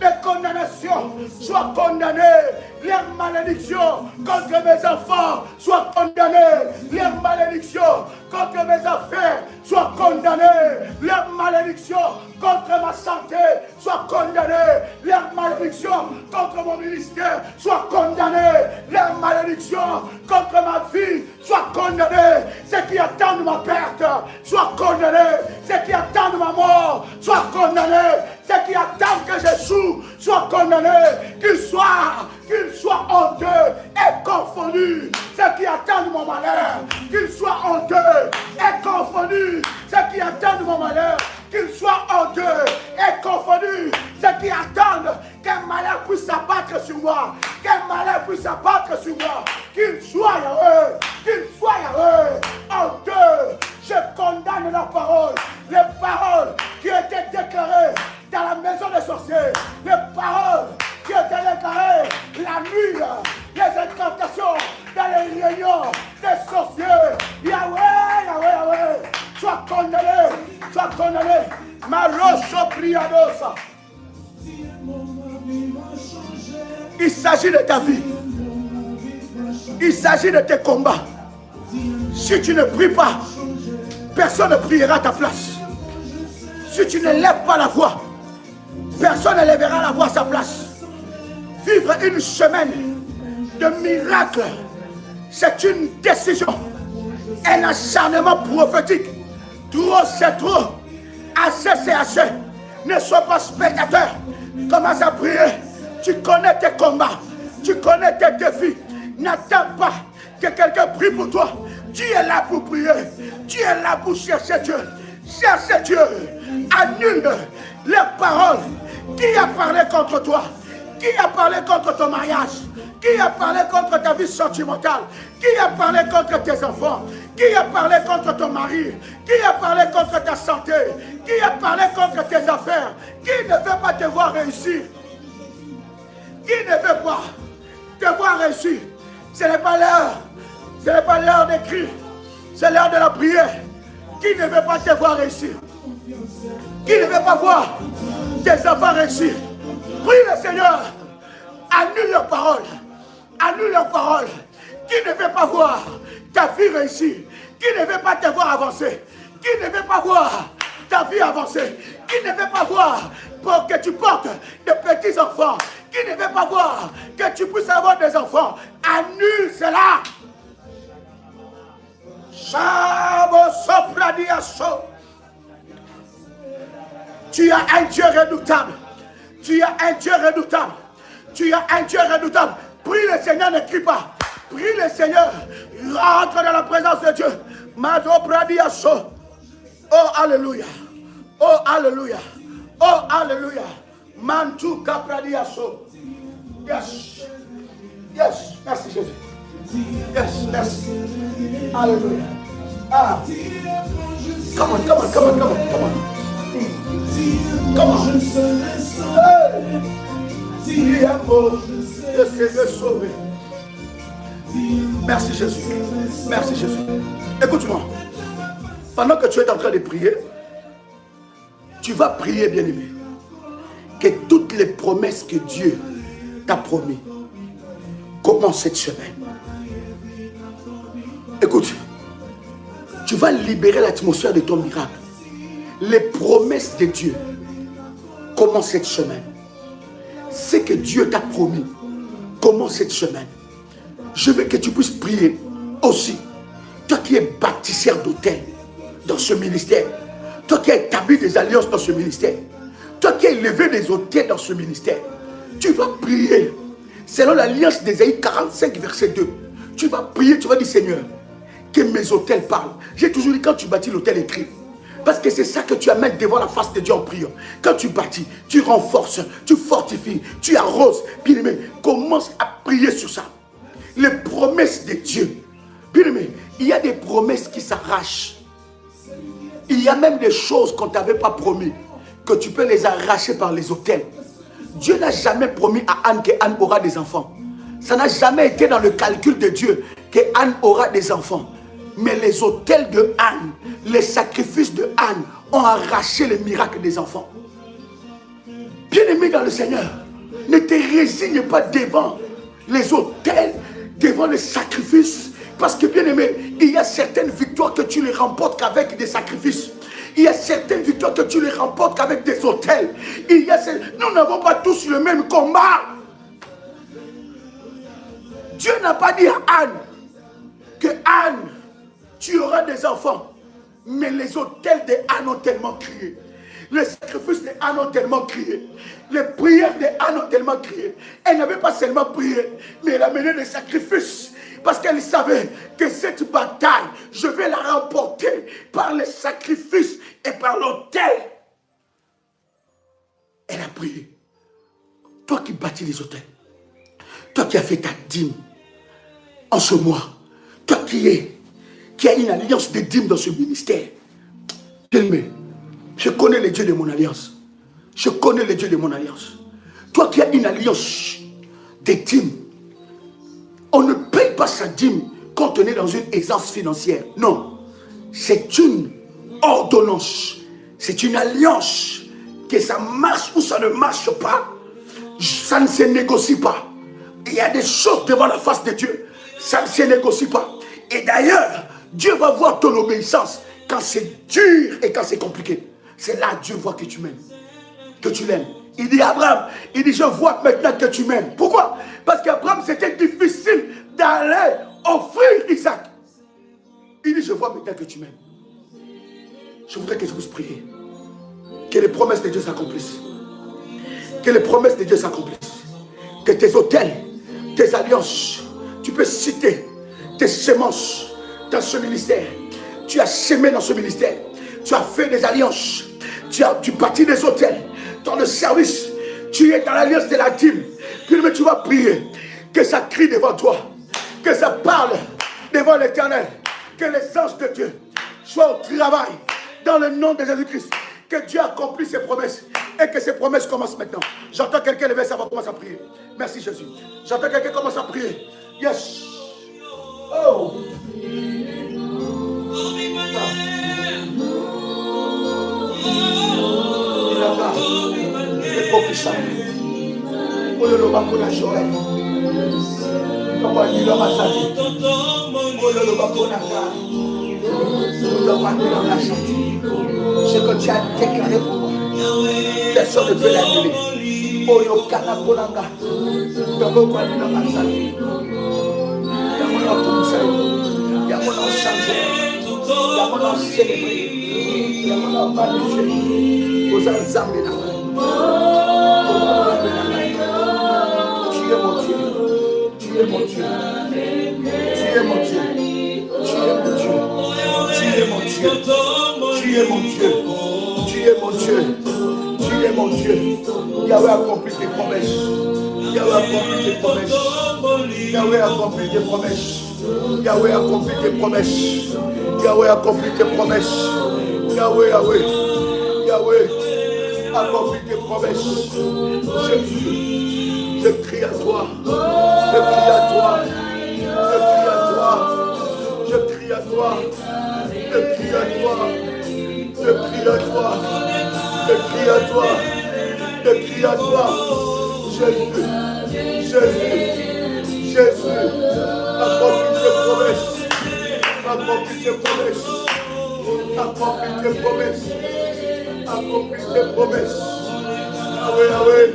de condamnation soit condamnée, les malédictions contre mes enfants soient condamnées, les malédictions contre mes affaires soient condamnées, les malédictions contre ma santé soient condamnées, les malédictions contre mon ministère soient condamnées, les malédictions contre ma vie soient condamnées, ceux qui attendent ma perte soient condamnés, ceux qui attendent ma mort soient condamnés, ceux qui attendent que j'échoue soient condamnés, qu'ils soient honteux et confondus, ceux qui attendent mon malheur, qu'ils soient honteux et confondus, ceux qui attendent mon malheur, qu'ils soient honteux et confondus, ceux qui attendent qu'un malheur puisse s'abattre sur moi, qu'un malheur puisse s'abattre sur moi, qu'ils soient heureux, honteux. Je condamne la parole, les paroles qui étaient déclarées dans la maison des sorciers, les paroles qui étaient déclarées la nuit, les incantations dans les réunions des sorciers. Yahweh, sois condamné, ma roche priadosa. Il s'agit de ta vie, il s'agit de tes combats. Si tu ne pries pas, personne ne priera à ta place. Si tu ne lèves pas la voix, personne ne lèvera la voix à sa place. Vivre une semaine de miracles, c'est une décision, un acharnement prophétique. Trop, c'est trop. Assez, c'est assez. Ne sois pas spectateur. Commence à prier. Tu connais tes combats, tu connais tes défis. N'attends pas que quelqu'un prie pour toi. Tu es là pour prier. Tu es là pour chercher Dieu. Chercher Dieu. Annule les paroles. Qui a parlé contre toi? Qui a parlé contre ton mariage? Qui a parlé contre ta vie sentimentale? Qui a parlé contre tes enfants? Qui a parlé contre ton mari? Qui a parlé contre ta santé? Qui a parlé contre tes affaires? Qui ne veut pas te voir réussir? Qui ne veut pas te voir réussir? Ce n'est pas l'heure. Ce n'est pas l'heure d'écrire. C'est l'heure de la prière. Qui ne veut pas te voir réussir? Qui ne veut pas voir tes enfants réussir? Prie le Seigneur. Annule leurs paroles. Annule leurs paroles. Qui ne veut pas voir ta vie réussir? Qui ne veut pas te voir avancer? Qui ne veut pas voir ta vie avancer? Qui ne veut pas voir pour que tu portes de petits enfants? Qui ne veut pas voir que tu puisses avoir des enfants? Annule cela. Tu as un Dieu redoutable. Tu as un Dieu redoutable. Tu as un Dieu redoutable. Prie le Seigneur, ne crie pas. Prie le Seigneur. Rentre dans la présence de Dieu. Oh, alléluia. Oh, alléluia. Oh, alléluia. Mantu kapradiaso. Yes. Yes. Merci Jésus. Yes. Merci. Alléluia. Ah. Come on. Come on. Merci Jésus. Merci Jésus. Écoute-moi. Pendant que tu es en train de prier, tu vas prier, bien-aimé, que toutes les promesses que Dieu t'a promis commencent cette semaine. Écoute, tu vas libérer l'atmosphère de ton miracle. Les promesses de Dieu commencent cette semaine. Ce que Dieu t'a promis commence cette semaine. Je veux que tu puisses prier aussi. Toi qui es bâtisseur d'autel dans ce ministère, toi qui as établi des alliances dans ce ministère, toi qui as élevé des autels dans ce ministère, tu vas prier selon l'alliance d'Ésaïe 45 verset 2. Tu vas prier, tu vas dire Seigneur, que mes autels parlent. J'ai toujours dit quand tu bâtis l'autel, écrit. Parce que c'est ça que tu amènes devant la face de Dieu en priant. Quand tu bâtis, tu renforces, tu fortifies, tu arroses. Bien aimé, commence à prier sur ça. Les promesses de Dieu. Bien aimé, il y a des promesses qui s'arrachent. Il y a même des choses qu'on ne t'avait pas promis, que tu peux les arracher par les autels. Dieu n'a jamais promis à Anne qu'Anne aura des enfants. Ça n'a jamais été dans le calcul de Dieu qu'Anne aura des enfants. Mais les autels de Anne, les sacrifices de Anne ont arraché les miracles des enfants. Bien-aimé dans le Seigneur, ne te résigne pas devant les autels, devant les sacrifices. Parce que bien-aimé, il y a certaines victoires que tu les remportes qu'avec des sacrifices. Il y a certaines victoires que tu les remportes qu'avec des autels. Nous n'avons pas tous le même combat. Dieu n'a pas dit à Anne que Anne, tu auras des enfants. Mais les autels de Anne ont tellement crié. Les sacrifices de Anne ont tellement crié. Les prières de Anne ont tellement crié. Elle n'avait pas seulement prié, mais elle a mené des sacrifices. Parce qu'elle savait que cette bataille, je vais la remporter par les sacrifices et par l'autel. Elle a prié. Toi qui bâtis les autels, toi qui as fait ta dîme en ce mois, toi qui as une alliance de dîmes dans ce ministère, je connais les dieux de mon alliance. Je connais les dieux de mon alliance. Toi qui as une alliance de dîmes, on ne paye pas sa dîme quand on est dans une aisance financière. Non. C'est une ordonnance. C'est une alliance. Que ça marche ou ça ne marche pas, ça ne se négocie pas. Il y a des choses devant la face de Dieu. Ça ne se négocie pas. Et d'ailleurs, Dieu va voir ton obéissance quand c'est dur et quand c'est compliqué. C'est là que Dieu voit que tu m'aimes. Que tu l'aimes. Il dit à Abraham, il dit je vois maintenant que tu m'aimes. Pourquoi? Parce qu'Abraham c'était difficile d'aller offrir Isaac. Il dit je vois maintenant que tu m'aimes. Je voudrais que je puisse prier. Que les promesses de Dieu s'accomplissent. Que les promesses de Dieu s'accomplissent. Que tes autels, tes alliances, tu peux citer tes semences dans ce ministère. Tu as semé dans ce ministère. Tu as fait des alliances. Tu bâtis des autels. Dans le service, tu es dans l'alliance de la dîme. Puis tu vas prier. Que ça crie devant toi. Que ça parle devant l'Éternel. Que les anges de Dieu soient au travail. Dans le nom de Jésus-Christ. Que Dieu accomplisse ses promesses. Et que ses promesses commencent maintenant. J'entends quelqu'un lever sa voix, commence à prier. Merci Jésus. J'entends quelqu'un commence à prier. Yes. Oh. Il a pas. C'est pour ça. Oh le loba pour la joie. Comment il a massacré. Oh le loba pour la joie. Oh le loba pour la joie. Ce que tu as déclaré pour moi. Personne ne peut l'annuler. Oh le kana pour la joie. D'abord quand il a massacré. Il y a mon conseil. Il y a mon changé. Il y a mon célébré. Il y a mon magnifié. Aux ensembles là. Tu es mon Dieu. Tu es mon Dieu. Tu es mon Dieu. Tu es mon Dieu. Tu es mon Dieu. Tu es mon Dieu. Tu es mon Dieu. Tu es mon Dieu. Yahweh accomplit tes promesses. Yahweh accomplit tes promesses. Yahweh accomplit tes promesses. Yahweh accomplit tes promesses. Yahweh accomplit tes promesses. Yahweh, Yahweh. Yahweh accomplit tes promesses. Jésus, je crie à toi. Je crie à toi. Je crie à toi. Je crie à toi. Je crie à toi. Je crie à toi. Je crie à toi. Je crie à toi. Jésus. Jésus. Jésus. Accomplis tes promesses. Accomplis tes promesses. Accomplis tes promesses. Accomplis tes promesses. Yahweh, Yahweh.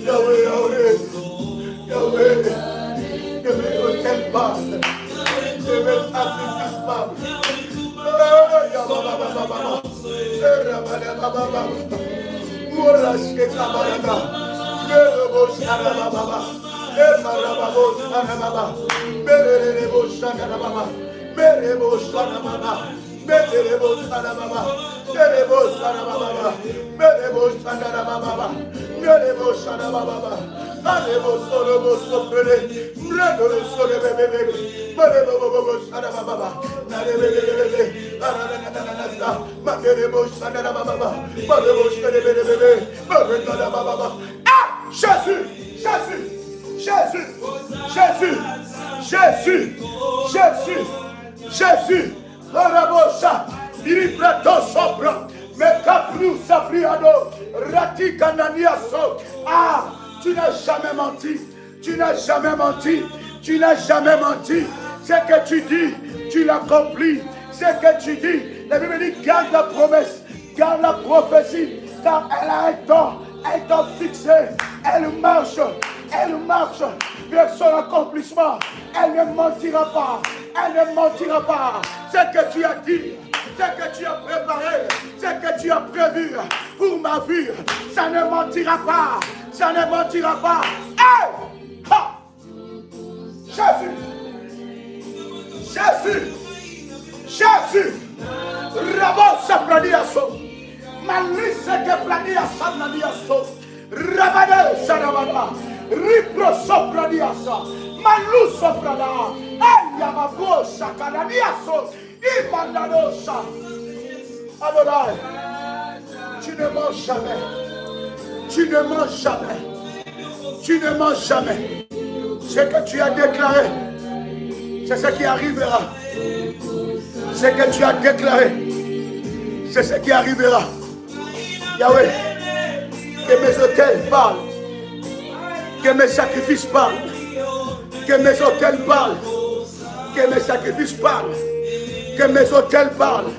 Yahweh, Yahweh. Yahweh. Que mes hôtels parlent. Que mes sacrifices parlent. Jésus, Jésus, Jésus, Jésus, Jésus, Jésus, Jésus, Rabosa, Iriprato Sopra, Mekapru Sapriado, Rati Kananiaso. Ah, tu n'as jamais menti, tu n'as jamais menti, tu n'as jamais menti. Ce que tu dis, tu l'accomplis. Ce que tu dis, la Bible dit, garde la promesse, garde la prophétie, car elle a un temps. Elle t'a fixé, elle marche vers son accomplissement. Elle ne mentira pas, elle ne mentira pas. Ce que tu as dit, ce que tu as préparé, ce que tu as prévu pour ma vie, ça ne mentira pas, ça ne mentira pas. Hey! Ha! Jésus, Jésus, Jésus, Rabo Sapradiaso. Malise que plania sanadiaso, rabade sarabada, ripro sopradiasa, malu soprada, ayamabo sakanadiaso, imandadosa. Adonai, tu ne mens jamais, tu ne mens jamais, tu ne mens jamais. Ce que tu as déclaré, c'est ce qui arrivera. Ce que tu as déclaré, c'est ce qui arrivera. Yahweh, que mes autels parlent, que mes sacrifices parlent, que mes autels parlent, que mes sacrifices parlent, que mes autels parlent,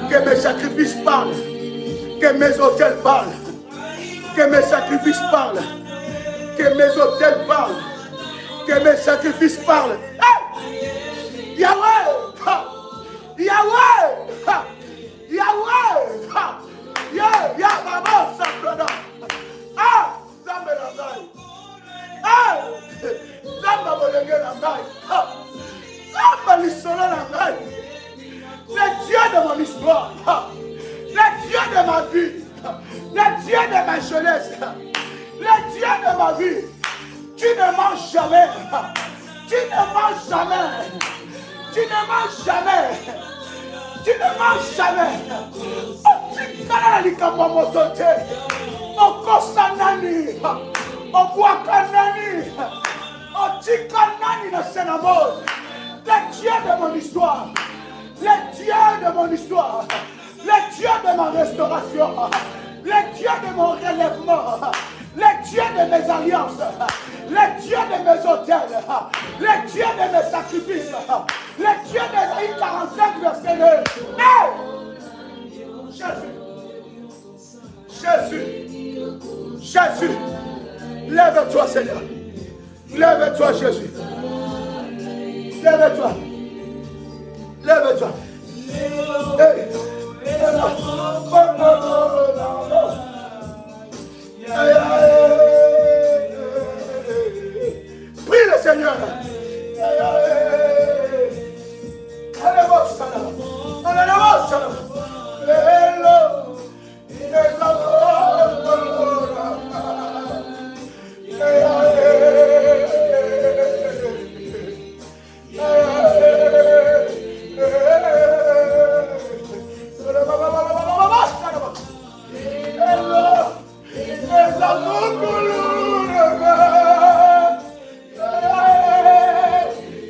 que mes sacrifices parlent, que mes autels parlent, que mes sacrifices parlent, que mes autels parlent, que mes sacrifices parlent. Hey! Yahweh! Ha! Yahweh! Ha! Yahweh! Ha! Yahweh! Sabrada! Ah! Zambé la gaille! Ah! Zamba bolenge la gaille! Ah! Zamba l'isole la gaille! Le Dieu de mon histoire! Ah! Le Dieu de ma vie! Le Dieu de ma jeunesse! Le Dieu de ma vie! Tu ne manges jamais! Tu ne manges jamais! Tu ne manges jamais! Tu ne manges jamais! Tu n'as pas mosote! O kosanani! O buakanani! O tikanani na senamo! Le Dieu de mon histoire! Le Dieu de mon histoire! Le Dieu de ma restauration! Le Dieu de mon relèvement! Le Dieu de mes alliances! Le Dieu de mes hôtels! Le Dieu de mes sacrifices! Le Dieu d'Ésaïe 45 verset 2! Hey! Jésus! Jésus! Jésus! Lève-toi, Seigneur! Lève-toi, Jésus! Lève-toi! Lève-toi! Hey! Prie le Seigneur!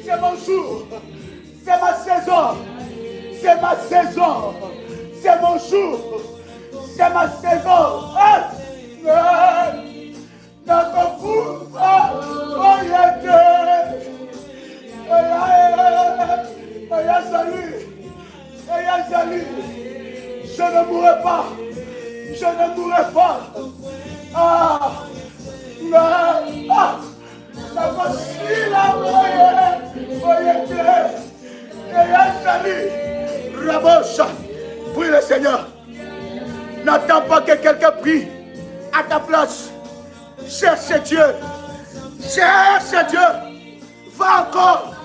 C'est mon jour, c'est ma saison, c'est ma saison, c'est mon jour, c'est ma saison. Je ne mourrai pas, je ne mourrai pas. Ça va suivre la voyage. Rabocha, prie le Seigneur. N'attends pas que quelqu'un prie à ta place. Cherche Dieu. Cherche Dieu. Va encore.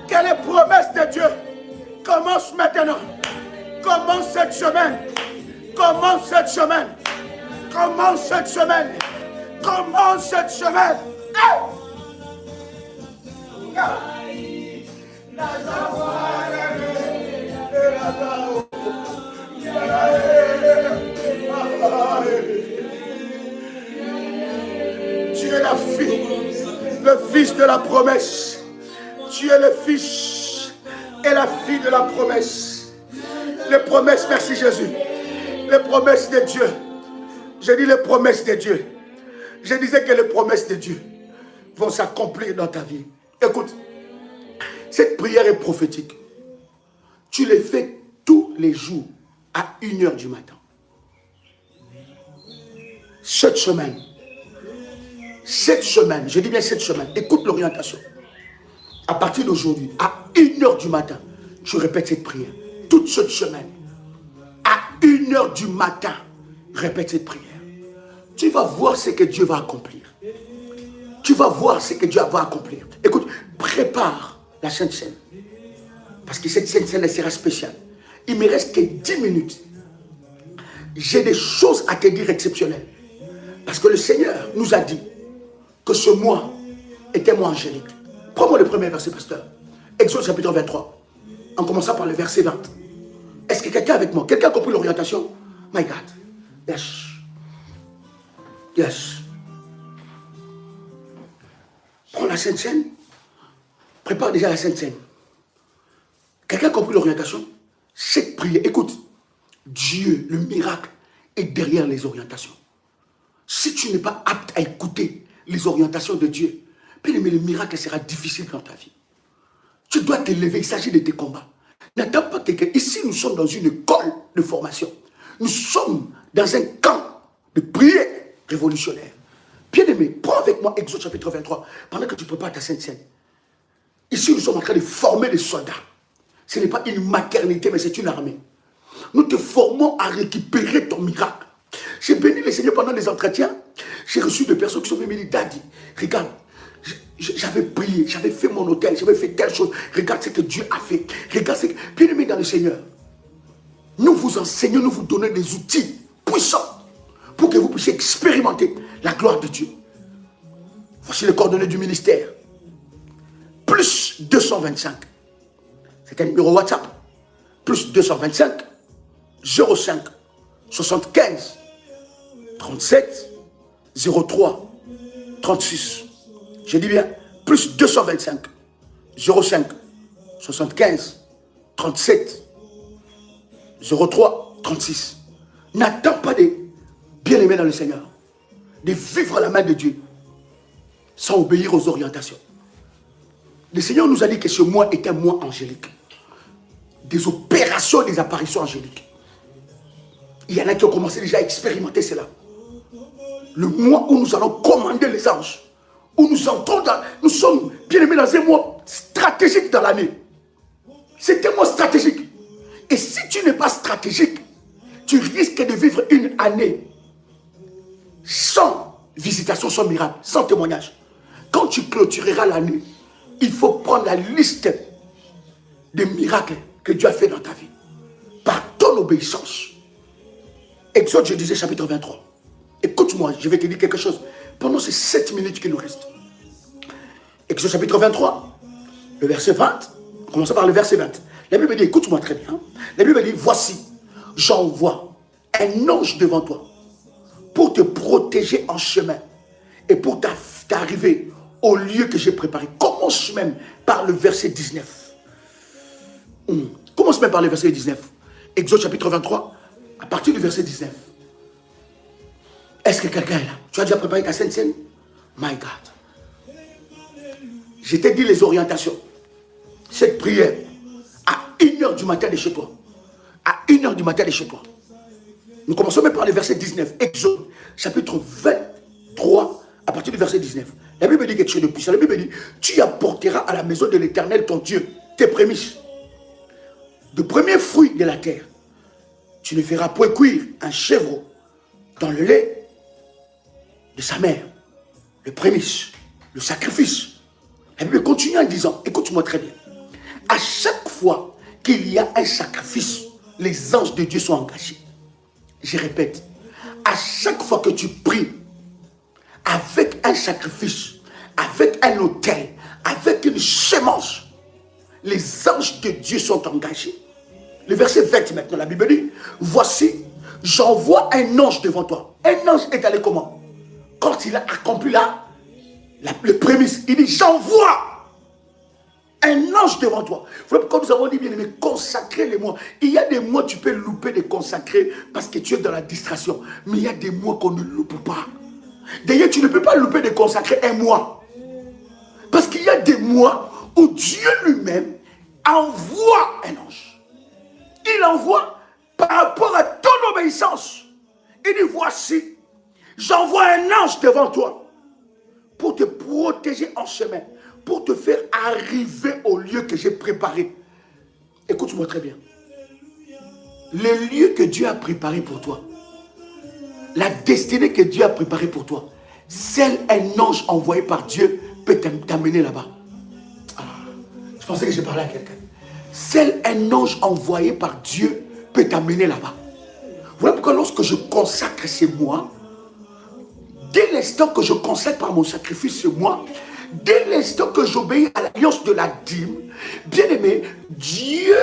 Que les promesses de Dieu commencent maintenant. Commence cette semaine. Commence cette semaine. Commence cette semaine. Commence cette semaine. Hey! Tu es la fille, le fils de la promesse. Tu es le fils et la fille de la promesse. Les promesses, merci Jésus. Les promesses de Dieu. Je dis les promesses de Dieu. Je disais que les promesses de Dieu vont s'accomplir dans ta vie. Écoute, cette prière est prophétique. Tu les fais tous les jours à 1h du matin. Cette semaine, je dis bien cette semaine, écoute l'orientation. À partir d'aujourd'hui, à 1h du matin, tu répètes cette prière. Toute cette semaine, à 1h du matin, répète cette prière. Tu vas voir ce que Dieu va accomplir. Tu vas voir ce que Dieu va accomplir. Écoute, prépare la Sainte Seine. Parce que cette Sainte Seine sera spéciale. Il me reste que 10 minutes. J'ai des choses à te dire exceptionnelles. Parce que le Seigneur nous a dit que ce mois était mois angélique. Prends-moi le premier verset, pasteur. Exode chapitre 23. En commençant par le verset 20. Est-ce que quelqu'un avec moi? Quelqu'un a compris l'orientation? My God. Yes. Yes. Prends la Sainte Seine. Prépare déjà la Sainte Seine. Quelqu'un a compris l'orientation? Cette prière, écoute, Dieu, le miracle, est derrière les orientations. Si tu n'es pas apte à écouter les orientations de Dieu, bien aimé, le miracle sera difficile dans ta vie. Tu dois te lever, il s'agit de tes combats. N'attends pas quelqu'un. Ici, nous sommes dans une école de formation. Nous sommes dans un camp de prière révolutionnaire. Bien aimé, prends avec moi Exode chapitre 23, pendant que tu prépares ta Sainte Seine. Ici, nous sommes en train de former des soldats. Ce n'est pas une maternité, mais c'est une armée. Nous te formons à récupérer ton miracle. J'ai béni le Seigneur pendant les entretiens. J'ai reçu des personnes qui sont venues me dire, Daddy, regarde, j'avais prié, j'avais fait mon hôtel, j'avais fait telle chose. Regarde ce que Dieu a fait. Regarde ce que... Bien aimé dans le Seigneur, nous vous enseignons, nous vous donnons des outils puissants pour que vous puissiez expérimenter la gloire de Dieu. Voici les coordonnées du ministère. Plus 225. C'est un numéro WhatsApp. Plus 225 05 75 37 03 36. Je dis bien, plus 225 05 75 37 03 36. N'attends pas de bien-aimés dans le Seigneur, de vivre à la main de Dieu sans obéir aux orientations. Le Seigneur nous a dit que ce mois est un mois angélique. Des opérations, des apparitions angéliques. Il y en a qui ont commencé déjà à expérimenter cela. Le mois où nous allons commander les anges, où nous entrons dans, nous sommes bien aimés dans un mois stratégique dans l'année. C'est un mois stratégique. Et si tu n'es pas stratégique, tu risques de vivre une année sans visitation, sans miracle, sans témoignage. Quand tu clôtureras l'année, il faut prendre la liste des miracles que Dieu a fait dans ta vie. Par ton obéissance. Exode, je disais, chapitre 23. Écoute-moi, je vais te dire quelque chose. Pendant ces 7 minutes qui nous restent. Exode, chapitre 23, le verset 20. Commençons par le verset 20. La Bible dit, écoute-moi très bien. La Bible dit, voici, j'envoie un ange devant toi pour te protéger en chemin et pour t'arriver au lieu que j'ai préparé. Commence même par le verset 19. Commence même par le verset 19. Exode chapitre 23, à partir du verset 19. Est-ce que quelqu'un est là? Tu as déjà préparé ta Sainte Seine? My God. Je t'ai dit les orientations. Cette prière, à 1h du matin de chez toi. À 1h du matin de chez toi. Nous commençons même par le verset 19. Exode chapitre 23, à partir du verset 19. La Bible dit quelque chose de puissant. La Bible dit, tu apporteras à la maison de l'Éternel ton Dieu tes prémices, de premiers fruits de la terre, Tu ne feras point cuire un chèvreau dans le lait de sa mère, le prémice, le sacrifice. La Bible continue en disant, écoute-moi très bien, à chaque fois qu'il y a un sacrifice, les anges de Dieu sont engagés. Je répète, à chaque fois que tu pries avec un sacrifice, avec un autel, avec une sémence, les anges de Dieu sont engagés. Le verset 20 maintenant, la Bible dit, voici, j'envoie un ange devant toi. Un ange est allé comment? Quand il a accompli le prémisse, il dit, j'envoie un ange devant toi. Comme nous avons dit, bien aimé, consacrer les mois. Il y a des mois, tu peux louper de consacrer parce que tu es dans la distraction. Mais il y a des mois qu'on ne loupe pas. D'ailleurs, tu ne peux pas louper de consacrer un mois. Parce qu'il y a des mois où Dieu lui-même envoie un ange. Il envoie par rapport à ton obéissance. Il dit, voici, j'envoie un ange devant toi pour te protéger en chemin, pour te faire arriver au lieu que j'ai préparé. Écoute-moi très bien. Le lieu que Dieu a préparé pour toi, la destinée que Dieu a préparée pour toi, seul un ange envoyé par Dieu peut t'amener là-bas. Ah, je pensais que je parlais à quelqu'un. Seul un ange envoyé par Dieu peut t'amener là-bas. Voilà pourquoi lorsque je consacre ces mois, dès l'instant que je consacre par mon sacrifice ce mois, dès l'instant que j'obéis à l'alliance de la dîme, bien aimé, Dieu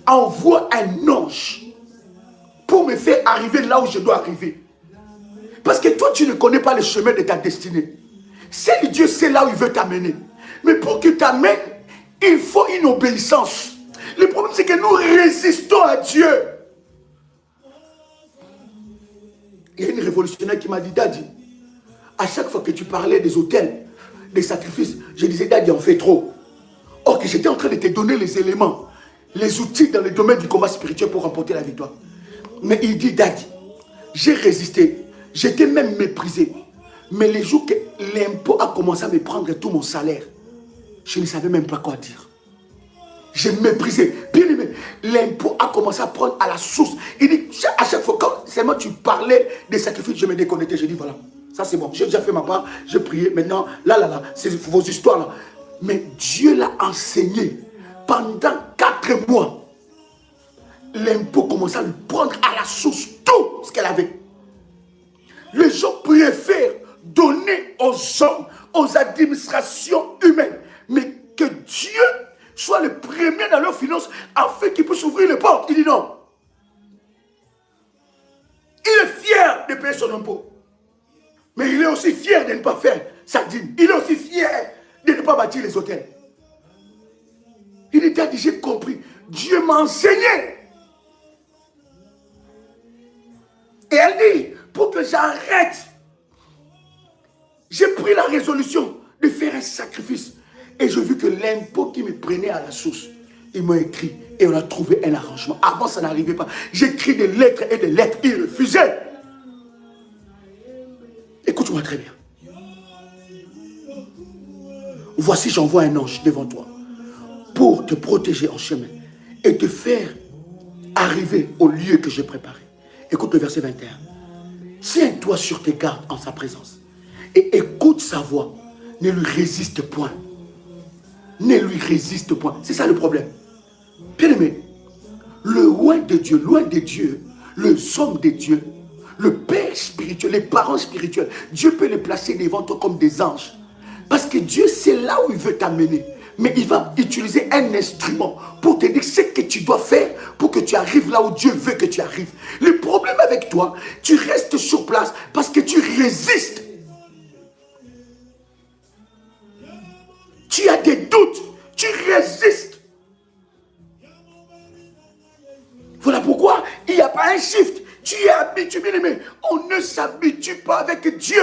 envoie un ange pour me faire arriver là où je dois arriver. Parce que toi, tu ne connais pas le chemin de ta destinée. Seul Dieu sait là où il veut t'amener. Mais pour qu'il t'amène, il faut une obéissance. Le problème, c'est que nous résistons à Dieu. Il y a une révolutionnaire qui m'a dit, Daddy, à chaque fois que tu parlais des autels, des sacrifices, je disais, Daddy, on fait trop. Or que j'étais en train de te donner les éléments, les outils dans le domaine du combat spirituel pour remporter la victoire. Mais il dit, Daddy, j'ai résisté, j'étais même méprisé. Mais les jours que l'impôt a commencé à me prendre tout mon salaire, je ne savais même pas quoi dire. J'ai méprisé. Bien aimé, l'impôt a commencé à prendre à la source. Il dit, à chaque fois, quand seulement tu parlais des sacrifices, je me déconnectais. Je dis, voilà, ça c'est bon. J'ai déjà fait ma part, j'ai prié. Maintenant, là, c'est vos histoires là. Mais Dieu l'a enseigné. Pendant 4 mois, l'impôt commençait à lui prendre à la source tout ce qu'elle avait. Les gens préfèrent donner aux hommes, aux administrations humaines. Mais que Dieu soit le premier dans leurs finances afin qu'ils puissent ouvrir les portes. Il dit non. Il est fier de payer son impôt. Mais il est aussi fier de ne pas faire sa dîme. Il est aussi fier de ne pas bâtir les hôtels. Il dit, Daddy, j'ai compris. Dieu m'a enseigné. Et elle dit, pour que j'arrête, j'ai pris la résolution de faire un sacrifice. Et j'ai vu que l'impôt qui me prenait à la source, il m'a écrit et on a trouvé un arrangement. Avant, ça n'arrivait pas. J'écris des lettres et des lettres. Il refusait. Écoute-moi très bien. Voici, j'envoie un ange devant toi pour te protéger en chemin et te faire arriver au lieu que j'ai préparé. Écoute le verset 21. Tiens-toi sur tes gardes en sa présence et écoute sa voix. Ne lui résiste point. Ne lui résiste point. C'est ça le problème. Bien aimé, le loin de Dieu, le somme de Dieu, le Père spirituel, les parents spirituels, Dieu peut les placer devant toi comme des anges. Parce que Dieu, c'est là où il veut t'amener. Mais il va utiliser un instrument pour te dire ce que tu dois faire pour que tu arrives là où Dieu veut que tu arrives. Le problème avec toi, tu restes sur place parce que tu résistes. Tu as des doutes, tu résistes. Voilà pourquoi il n'y a pas un shift. Tu es habitué, bien aimé. On ne s'habitue pas avec Dieu.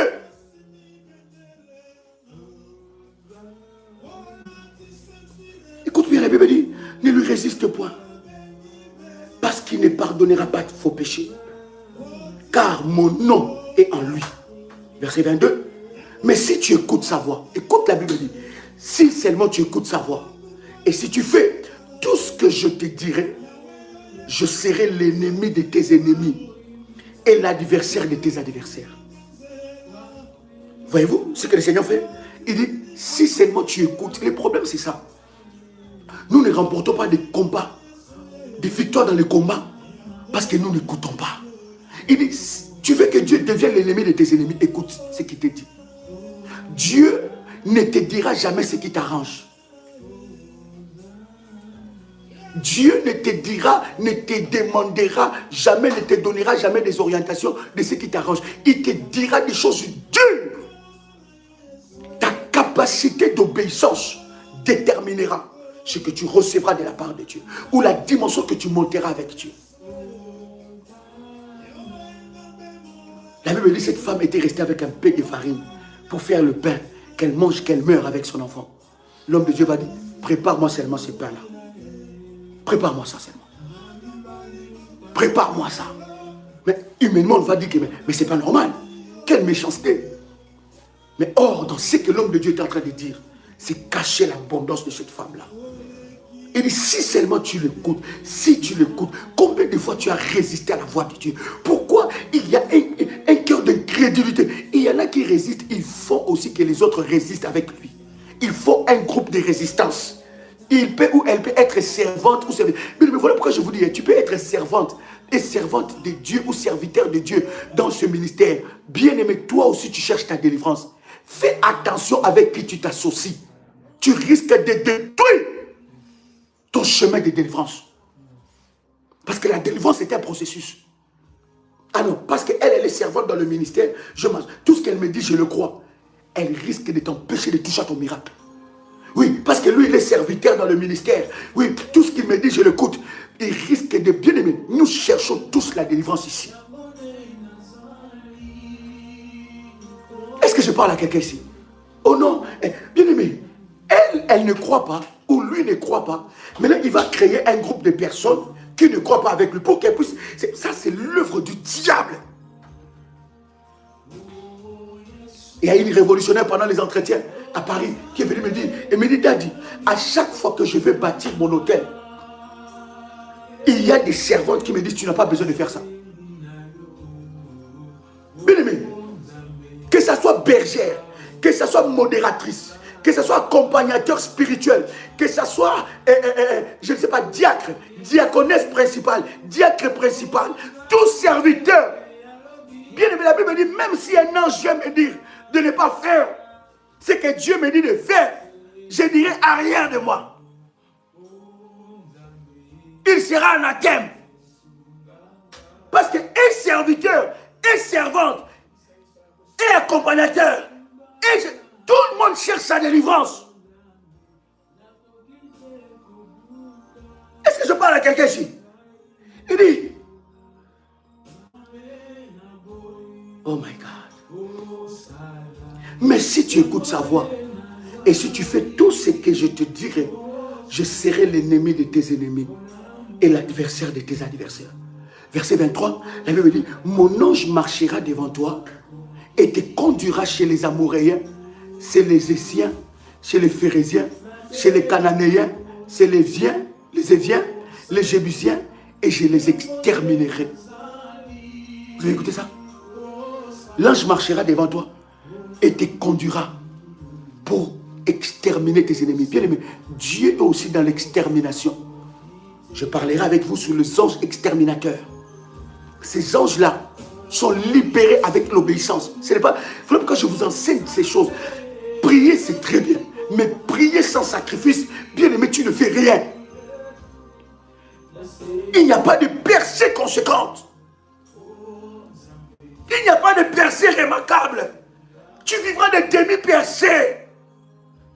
Écoute bien, la Bible dit, ne lui résiste point. Parce qu'il ne pardonnera pas de faux péchés. Car mon nom est en lui. Verset 22. Mais si tu écoutes sa voix, écoute la Bible dit, si seulement tu écoutes sa voix, et si tu fais tout ce que je te dirai, je serai l'ennemi de tes ennemis et l'adversaire de tes adversaires. Voyez-vous ce que le Seigneur fait? Il dit, si seulement tu écoutes, le problème c'est ça. Nous ne remportons pas des combats, des victoires dans les combats, parce que nous n'écoutons pas. Il dit, tu veux que Dieu devienne l'ennemi de tes ennemis, écoute ce qu'il te dit. Dieu ne te dira jamais ce qui t'arrange. Dieu ne te dira, ne te demandera jamais, ne te donnera jamais des orientations de ce qui t'arrange. Il te dira des choses dures. Ta capacité d'obéissance déterminera ce que tu recevras de la part de Dieu ou la dimension que tu monteras avec Dieu. La Bible dit que cette femme était restée avec un peu de farine pour faire le pain, qu'elle mange, qu'elle meure avec son enfant. L'homme de Dieu va dire, prépare-moi seulement ce pain-là. Prépare-moi ça seulement. Prépare-moi ça. Mais humainement, on va dire que mais c'est pas normal. Quelle méchanceté. Mais or, dans ce que l'homme de Dieu est en train de dire, c'est cacher l'abondance de cette femme-là. Il dit, si seulement tu l'écoutes, si tu l'écoutes, combien de fois tu as résisté à la voix de Dieu? Pourquoi il y a un cœur d'incrédulité? Il y en a qui résistent, il faut aussi que les autres résistent avec lui. Il faut un groupe de résistance. Il peut ou elle peut être servante ou serviteur. Mais voilà pourquoi je vous dis, tu peux être servante et servante de Dieu ou serviteur de Dieu dans ce ministère. Bien aimé, toi aussi tu cherches ta délivrance. Fais attention avec qui tu t'associes. Tu risques de détruire ton chemin de délivrance. Parce que la délivrance est un processus. Ah non, parce qu'elle est servante dans le ministère, tout ce qu'elle me dit, je le crois. Elle risque de t'empêcher de toucher à ton miracle. Oui, parce que lui, il est serviteur dans le ministère. Oui, tout ce qu'il me dit, je l'écoute. Il risque de bien aimer. Nous cherchons tous la délivrance ici. Est-ce que je parle à quelqu'un ici? Oh non, bien aimé, elle ne croit pas, ou lui ne croit pas. Maintenant, il va créer un groupe de personnes qui ne croient pas avec lui pour qu'elle puisse... Ça, c'est l'œuvre du diable. Il y a une révolutionnaire pendant les entretiens à Paris qui est venue me dire, et me dit, Daddy, à chaque fois que je vais bâtir mon hôtel, il y a des servantes qui me disent, tu n'as pas besoin de faire ça. Bien aimé, que ça soit bergère, que ça soit modératrice, que ça soit accompagnateur spirituel, que ça soit, je ne sais pas, diacre, diaconesse principale, diacre principal, tout serviteur. Bien aimé, la Bible dit, même si un ange vient me dire de ne pas faire ce que Dieu me dit de faire, je dirai à rien de moi. Il sera anathème. Parce que un serviteur, un servante, un accompagnateur, tout le monde cherche sa délivrance. Est-ce que je parle à quelqu'un ici? Il dit, oh my God. Mais si tu écoutes sa voix, et si tu fais tout ce que je te dirai, je serai l'ennemi de tes ennemis et l'adversaire de tes adversaires. Verset 23, la Bible dit, mon ange marchera devant toi et te conduira chez les Amoréens, chez les Essiens, chez les Phérésiens, chez les Cananéens, chez les Éviens, les Jébusiens, et je les exterminerai. Vous avez écouté ça? L'ange marchera devant toi et te conduira pour exterminer tes ennemis. Bien aimé, Dieu est aussi dans l'extermination. Je parlerai avec vous sur les anges exterminateurs. Ces anges-là sont libérés avec l'obéissance. Ce n'est pas... Vraiment, quand je vous enseigne ces choses, prier c'est très bien. Mais prier sans sacrifice, bien aimé, tu ne fais rien. Il n'y a pas de percée conséquente. Il n'y a pas de percée remarquable. Tu vivras de demi-percées.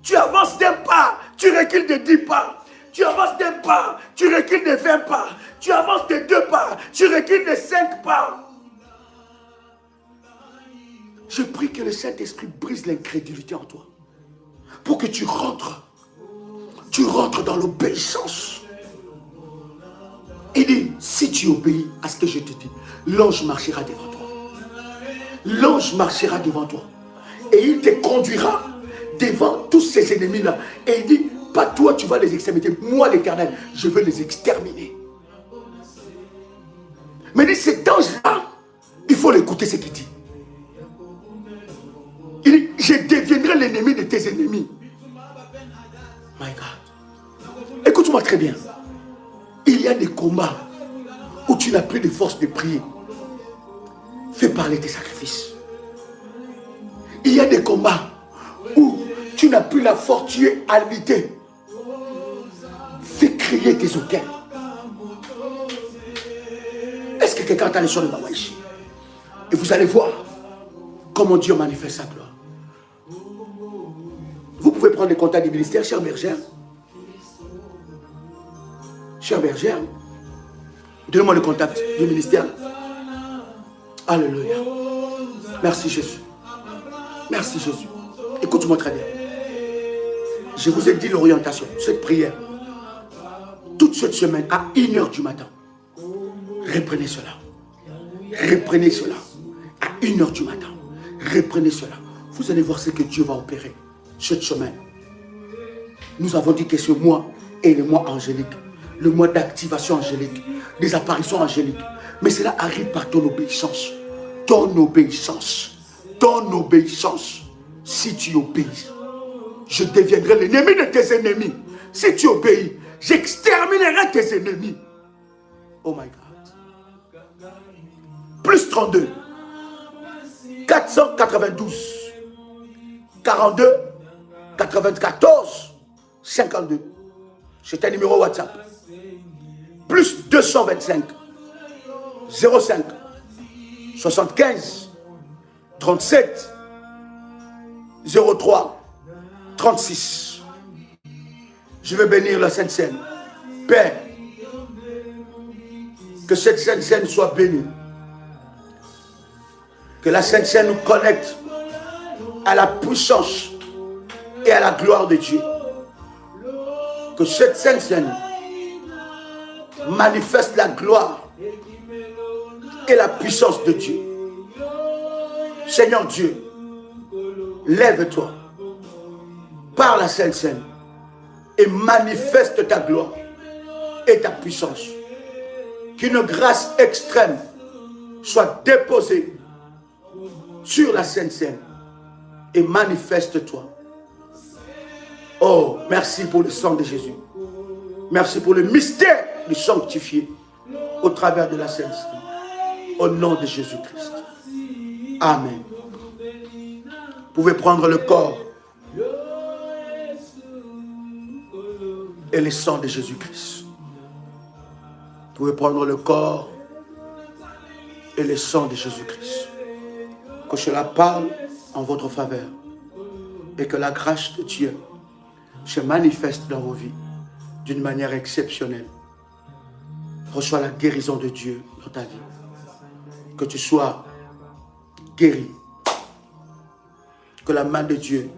Tu avances d'un pas, tu recules de 10 pas. Tu avances d'un pas, tu recules de 20 pas. Tu avances de 2 pas, tu recules de 5 pas. Je prie que le Saint-Esprit brise l'incrédulité en toi. Pour que tu rentres dans l'obéissance. Il dit, si tu obéis à ce que je te dis, l'ange marchera devant toi. L'ange marchera devant toi. Et il te conduira devant tous ces ennemis-là. Et il dit, pas toi tu vas les exterminer. Moi l'Éternel, je veux les exterminer. Mais dit, cet ange-là, il faut l'écouter ce qu'il dit. Il dit, je deviendrai l'ennemi de tes ennemis. My God. Écoute-moi très bien. Il y a des combats où tu n'as plus de force de prier. Fais parler tes sacrifices. Il y a des combats où tu n'as plus la force, tu es alité. Fais crier tes auquels. Est-ce que quelqu'un entend les sons de ma voix ici? Et vous allez voir comment Dieu manifeste sa gloire. Vous pouvez prendre les contacts du ministère, chère bergère. Chère bergère, donnez-moi le contact du ministère. Alléluia. Merci Jésus. Merci Jésus. Écoute-moi très bien. Je vous ai dit l'orientation, cette prière. Toute cette semaine, à 1h du matin. Reprenez cela. Reprenez cela. À 1h du matin. Reprenez cela. Vous allez voir ce que Dieu va opérer cette semaine. Nous avons dit que ce mois est le mois angélique. Le mois d'activation angélique. Des apparitions angéliques. Mais cela arrive par ton obéissance. Ton obéissance. Ton obéissance. Si tu obéis, je deviendrai l'ennemi de tes ennemis. Si tu obéis, j'exterminerai tes ennemis. Oh my God. Plus 32. 492. 42. 94. 52. C'est un numéro WhatsApp. Plus 225. 05. 75. 37. 03. 36. Je vais bénir la Sainte Seine. Père, que cette Sainte Seine soit bénie. Que la Sainte Seine nous connecte à la puissance et à la gloire de Dieu. Que cette Sainte Seine manifeste la gloire et la puissance de Dieu. Seigneur Dieu, lève-toi par la Sainte Seine et manifeste ta gloire et ta puissance. Qu'une grâce extrême soit déposée sur la Sainte Seine et manifeste-toi. Oh, merci pour le sang de Jésus. Merci pour le mystère du sanctifié au travers de la Sainte Seine. Au nom de Jésus-Christ. Amen. Vous pouvez prendre le corps et le sang de Jésus-Christ. Vous pouvez prendre le corps et le sang de Jésus-Christ. Que cela parle en votre faveur et que la grâce de Dieu se manifeste dans vos vies d'une manière exceptionnelle. Reçois la guérison de Dieu dans ta vie. Que tu sois guéri. Que la main de Dieu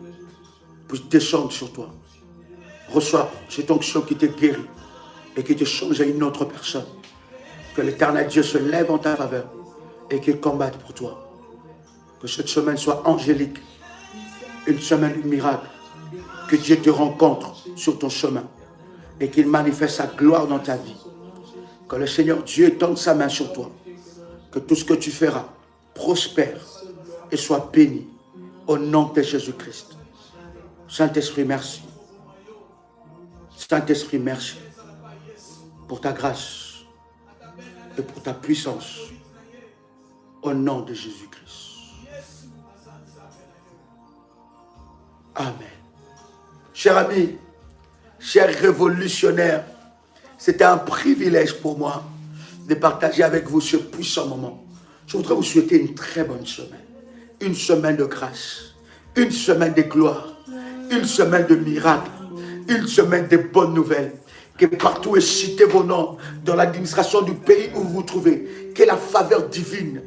puisse descendre sur toi. Reçois cette onction qui te guérit et qui te change à une autre personne. Que l'Éternel Dieu se lève en ta faveur et qu'il combatte pour toi. Que cette semaine soit angélique, une semaine de miracle. Que Dieu te rencontre sur ton chemin et qu'il manifeste sa gloire dans ta vie. Que le Seigneur Dieu tende sa main sur toi. Que tout ce que tu feras prospère et soit béni au nom de Jésus-Christ. Saint-Esprit, merci. Saint-Esprit, merci pour ta grâce et pour ta puissance au nom de Jésus-Christ. Amen. Chers amis, chers révolutionnaires, c'était un privilège pour moi de partager avec vous ce puissant moment. Je voudrais vous souhaiter une très bonne semaine. Une semaine de grâce, une semaine de gloire, une semaine de miracles, une semaine de bonnes nouvelles. Que partout est cité vos noms dans l'administration du pays où vous vous trouvez. Que la faveur divine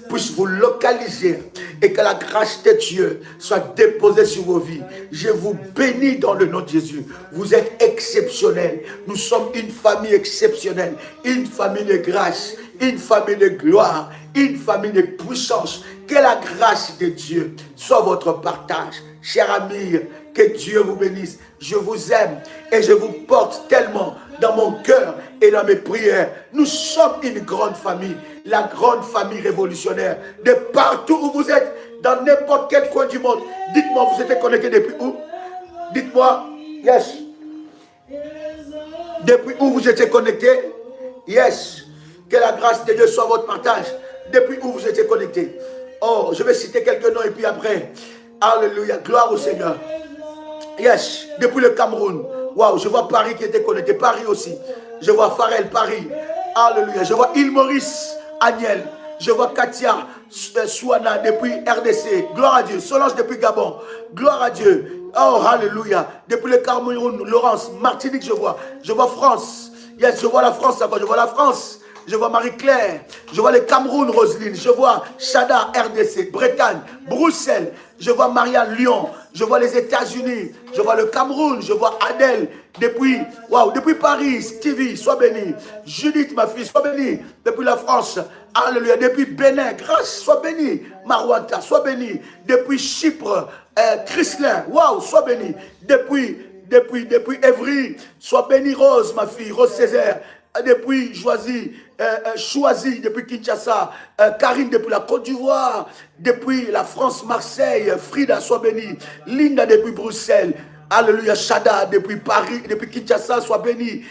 puisse vous localiser et que la grâce de Dieu soit déposée sur vos vies. Je vous bénis dans le nom de Jésus. Vous êtes exceptionnels. Nous sommes une famille exceptionnelle, une famille de grâce, une famille de gloire, une famille de puissance. Que la grâce de Dieu soit votre partage. Chers amis, que Dieu vous bénisse. Je vous aime et je vous porte tellement dans mon cœur et dans mes prières. Nous sommes une grande famille, la grande famille révolutionnaire. De partout où vous êtes, dans n'importe quel coin du monde, dites-moi, vous êtes connectés depuis où? Dites-moi, yes. Depuis où vous étiez connectés? Yes. Que la grâce de Dieu soit votre partage. Depuis où vous étiez connectés? Oh, je vais citer quelques noms et puis après. Alléluia. Gloire au Seigneur. Yes. Depuis le Cameroun. Waouh, je vois Paris qui était connecté. Paris aussi. Je vois Farel, Paris. Alléluia. Je vois Île Maurice, Agnel. Je vois Katia, Souana depuis RDC. Gloire à Dieu. Solange depuis Gabon. Gloire à Dieu. Oh, alléluia. Depuis le Cameroun, Laurence, Martinique, je vois. Je vois France. Yes, je vois la France encore. Je vois la France. Je vois Marie-Claire. Je vois le Cameroun, Roselyne. Je vois Chada, RDC. Bretagne, Bruxelles. Je vois Marianne, Lyon. Je vois les États-Unis. Je vois le Cameroun. Je vois Adèle. Depuis Paris, Stevie, sois béni. Judith, ma fille, sois bénie. Depuis la France, alléluia. Depuis Bénin, grâce, sois béni. Marwanta, sois béni. Depuis Chypre, Christlin, waouh, sois béni. Depuis Évry, sois béni. Rose, ma fille, Rose Césaire. Depuis Choisi, depuis Kinshasa, Karine depuis la Côte d'Ivoire, depuis la France, Marseille, Frida, sois béni. Linda depuis Bruxelles. Alléluia, Chada, depuis Paris, depuis Kinshasa, sois béni.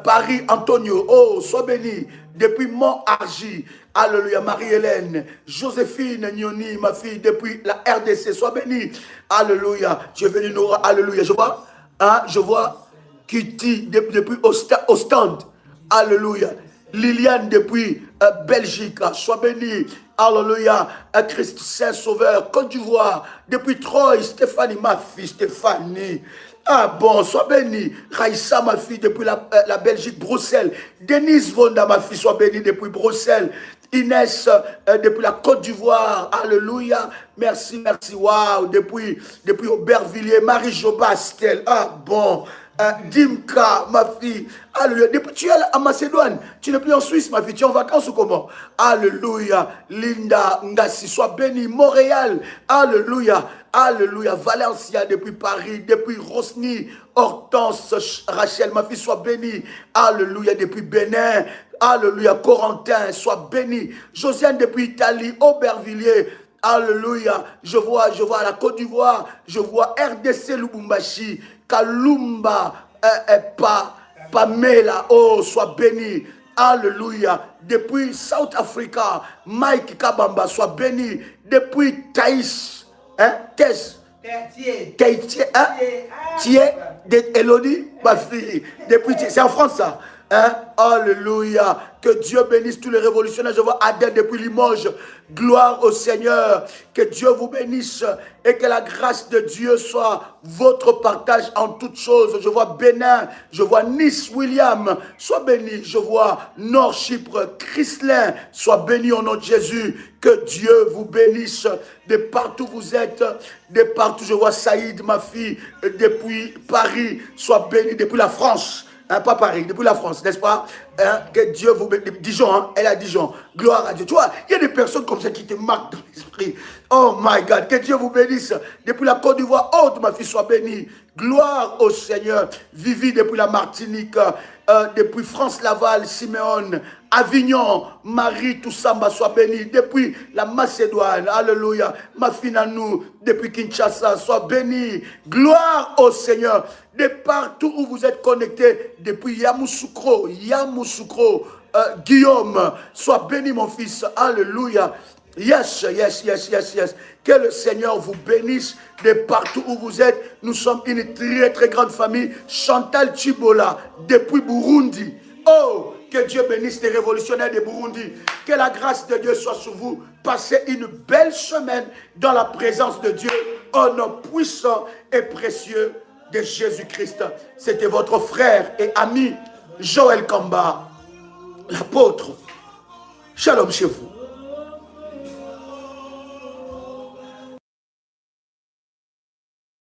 Paris, Antonio, oh, sois béni. Depuis Mont-Argy, alléluia, Marie-Hélène, Joséphine, Nioni, ma fille, depuis la RDC, sois béni. Alléluia, tu es venu nous, alléluia, je vois Kitty, depuis Ostende, alléluia. Liliane, depuis Belgique, sois béni. Alléluia, Christ Saint-Sauveur, Côte d'Ivoire, depuis Troyes, Stéphanie, ma fille, Stéphanie. Ah bon, sois béni. Raïssa, ma fille, depuis la Belgique, Bruxelles. Denise Vonda, ma fille, sois bénie depuis Bruxelles. Inès, depuis la Côte d'Ivoire. Alléluia. Merci, merci. Waouh. Depuis Aubervilliers, Marie-Jo Bastel. Ah bon. Dimka, ma fille. Alléluia. Depuis tu es à Macédoine. Tu n'es plus en Suisse, ma fille. Tu es en vacances ou comment? Alléluia. Linda, Ngassi, sois béni. Montréal. Alléluia. Alléluia. Valencia, depuis Paris. Depuis Rosny. Hortense, Rachel, ma fille, sois bénie. Alléluia. Depuis Bénin. Alléluia. Corentin, sois béni. Josiane, depuis Italie. Aubervilliers. Alléluia. Je vois la Côte d'Ivoire. Je vois RDC Lubumbashi. Kalumba, Pamela, oh, sois béni. Alléluia. Depuis South Africa, Mike Kabamba, sois béni. Depuis Thaïs, Thier, Elodie, ma fille. Depuis, c'est en France ça. Alléluia. Que Dieu bénisse tous les révolutionnaires. Je vois Adèle depuis Limoges. Gloire au Seigneur. Que Dieu vous bénisse et que la grâce de Dieu soit votre partage en toutes choses. Je vois Bénin. Je vois Nice, William. Sois béni. Je vois Nord Chypre, Christlin. Sois béni au nom de Jésus. Que Dieu vous bénisse de partout où vous êtes. De partout. Je vois Saïd, ma fille, depuis Paris. Sois béni depuis la France. Pas Paris, depuis la France, n'est-ce pas? Que Dieu vous bénisse. Dijon, elle a Dijon. Gloire à Dieu. Tu vois, il y a des personnes comme ça qui te marquent dans l'esprit. Oh my God, que Dieu vous bénisse. Depuis la Côte d'Ivoire, oh, ma fille, sois bénie. Gloire au Seigneur. Vivi depuis la Martinique, depuis France Laval, Siméon, Avignon, Marie Toussamba, sois bénie. Depuis la Macédoine, alléluia. Ma fille Nanou, depuis Kinshasa, sois bénie. Gloire au Seigneur. De partout où vous êtes connectés, depuis Yamoussoukro, Guillaume, sois béni mon fils, alléluia. Yes. Que le Seigneur vous bénisse de partout où vous êtes. Nous sommes une très très grande famille. Chantal Chibola, depuis Burundi. Oh, que Dieu bénisse les révolutionnaires de Burundi. Que la grâce de Dieu soit sur vous. Passez une belle semaine dans la présence de Dieu. Au nom puissant et précieux de Jésus-Christ. C'était votre frère et ami Joël Kamba, l'apôtre. Shalom chez vous.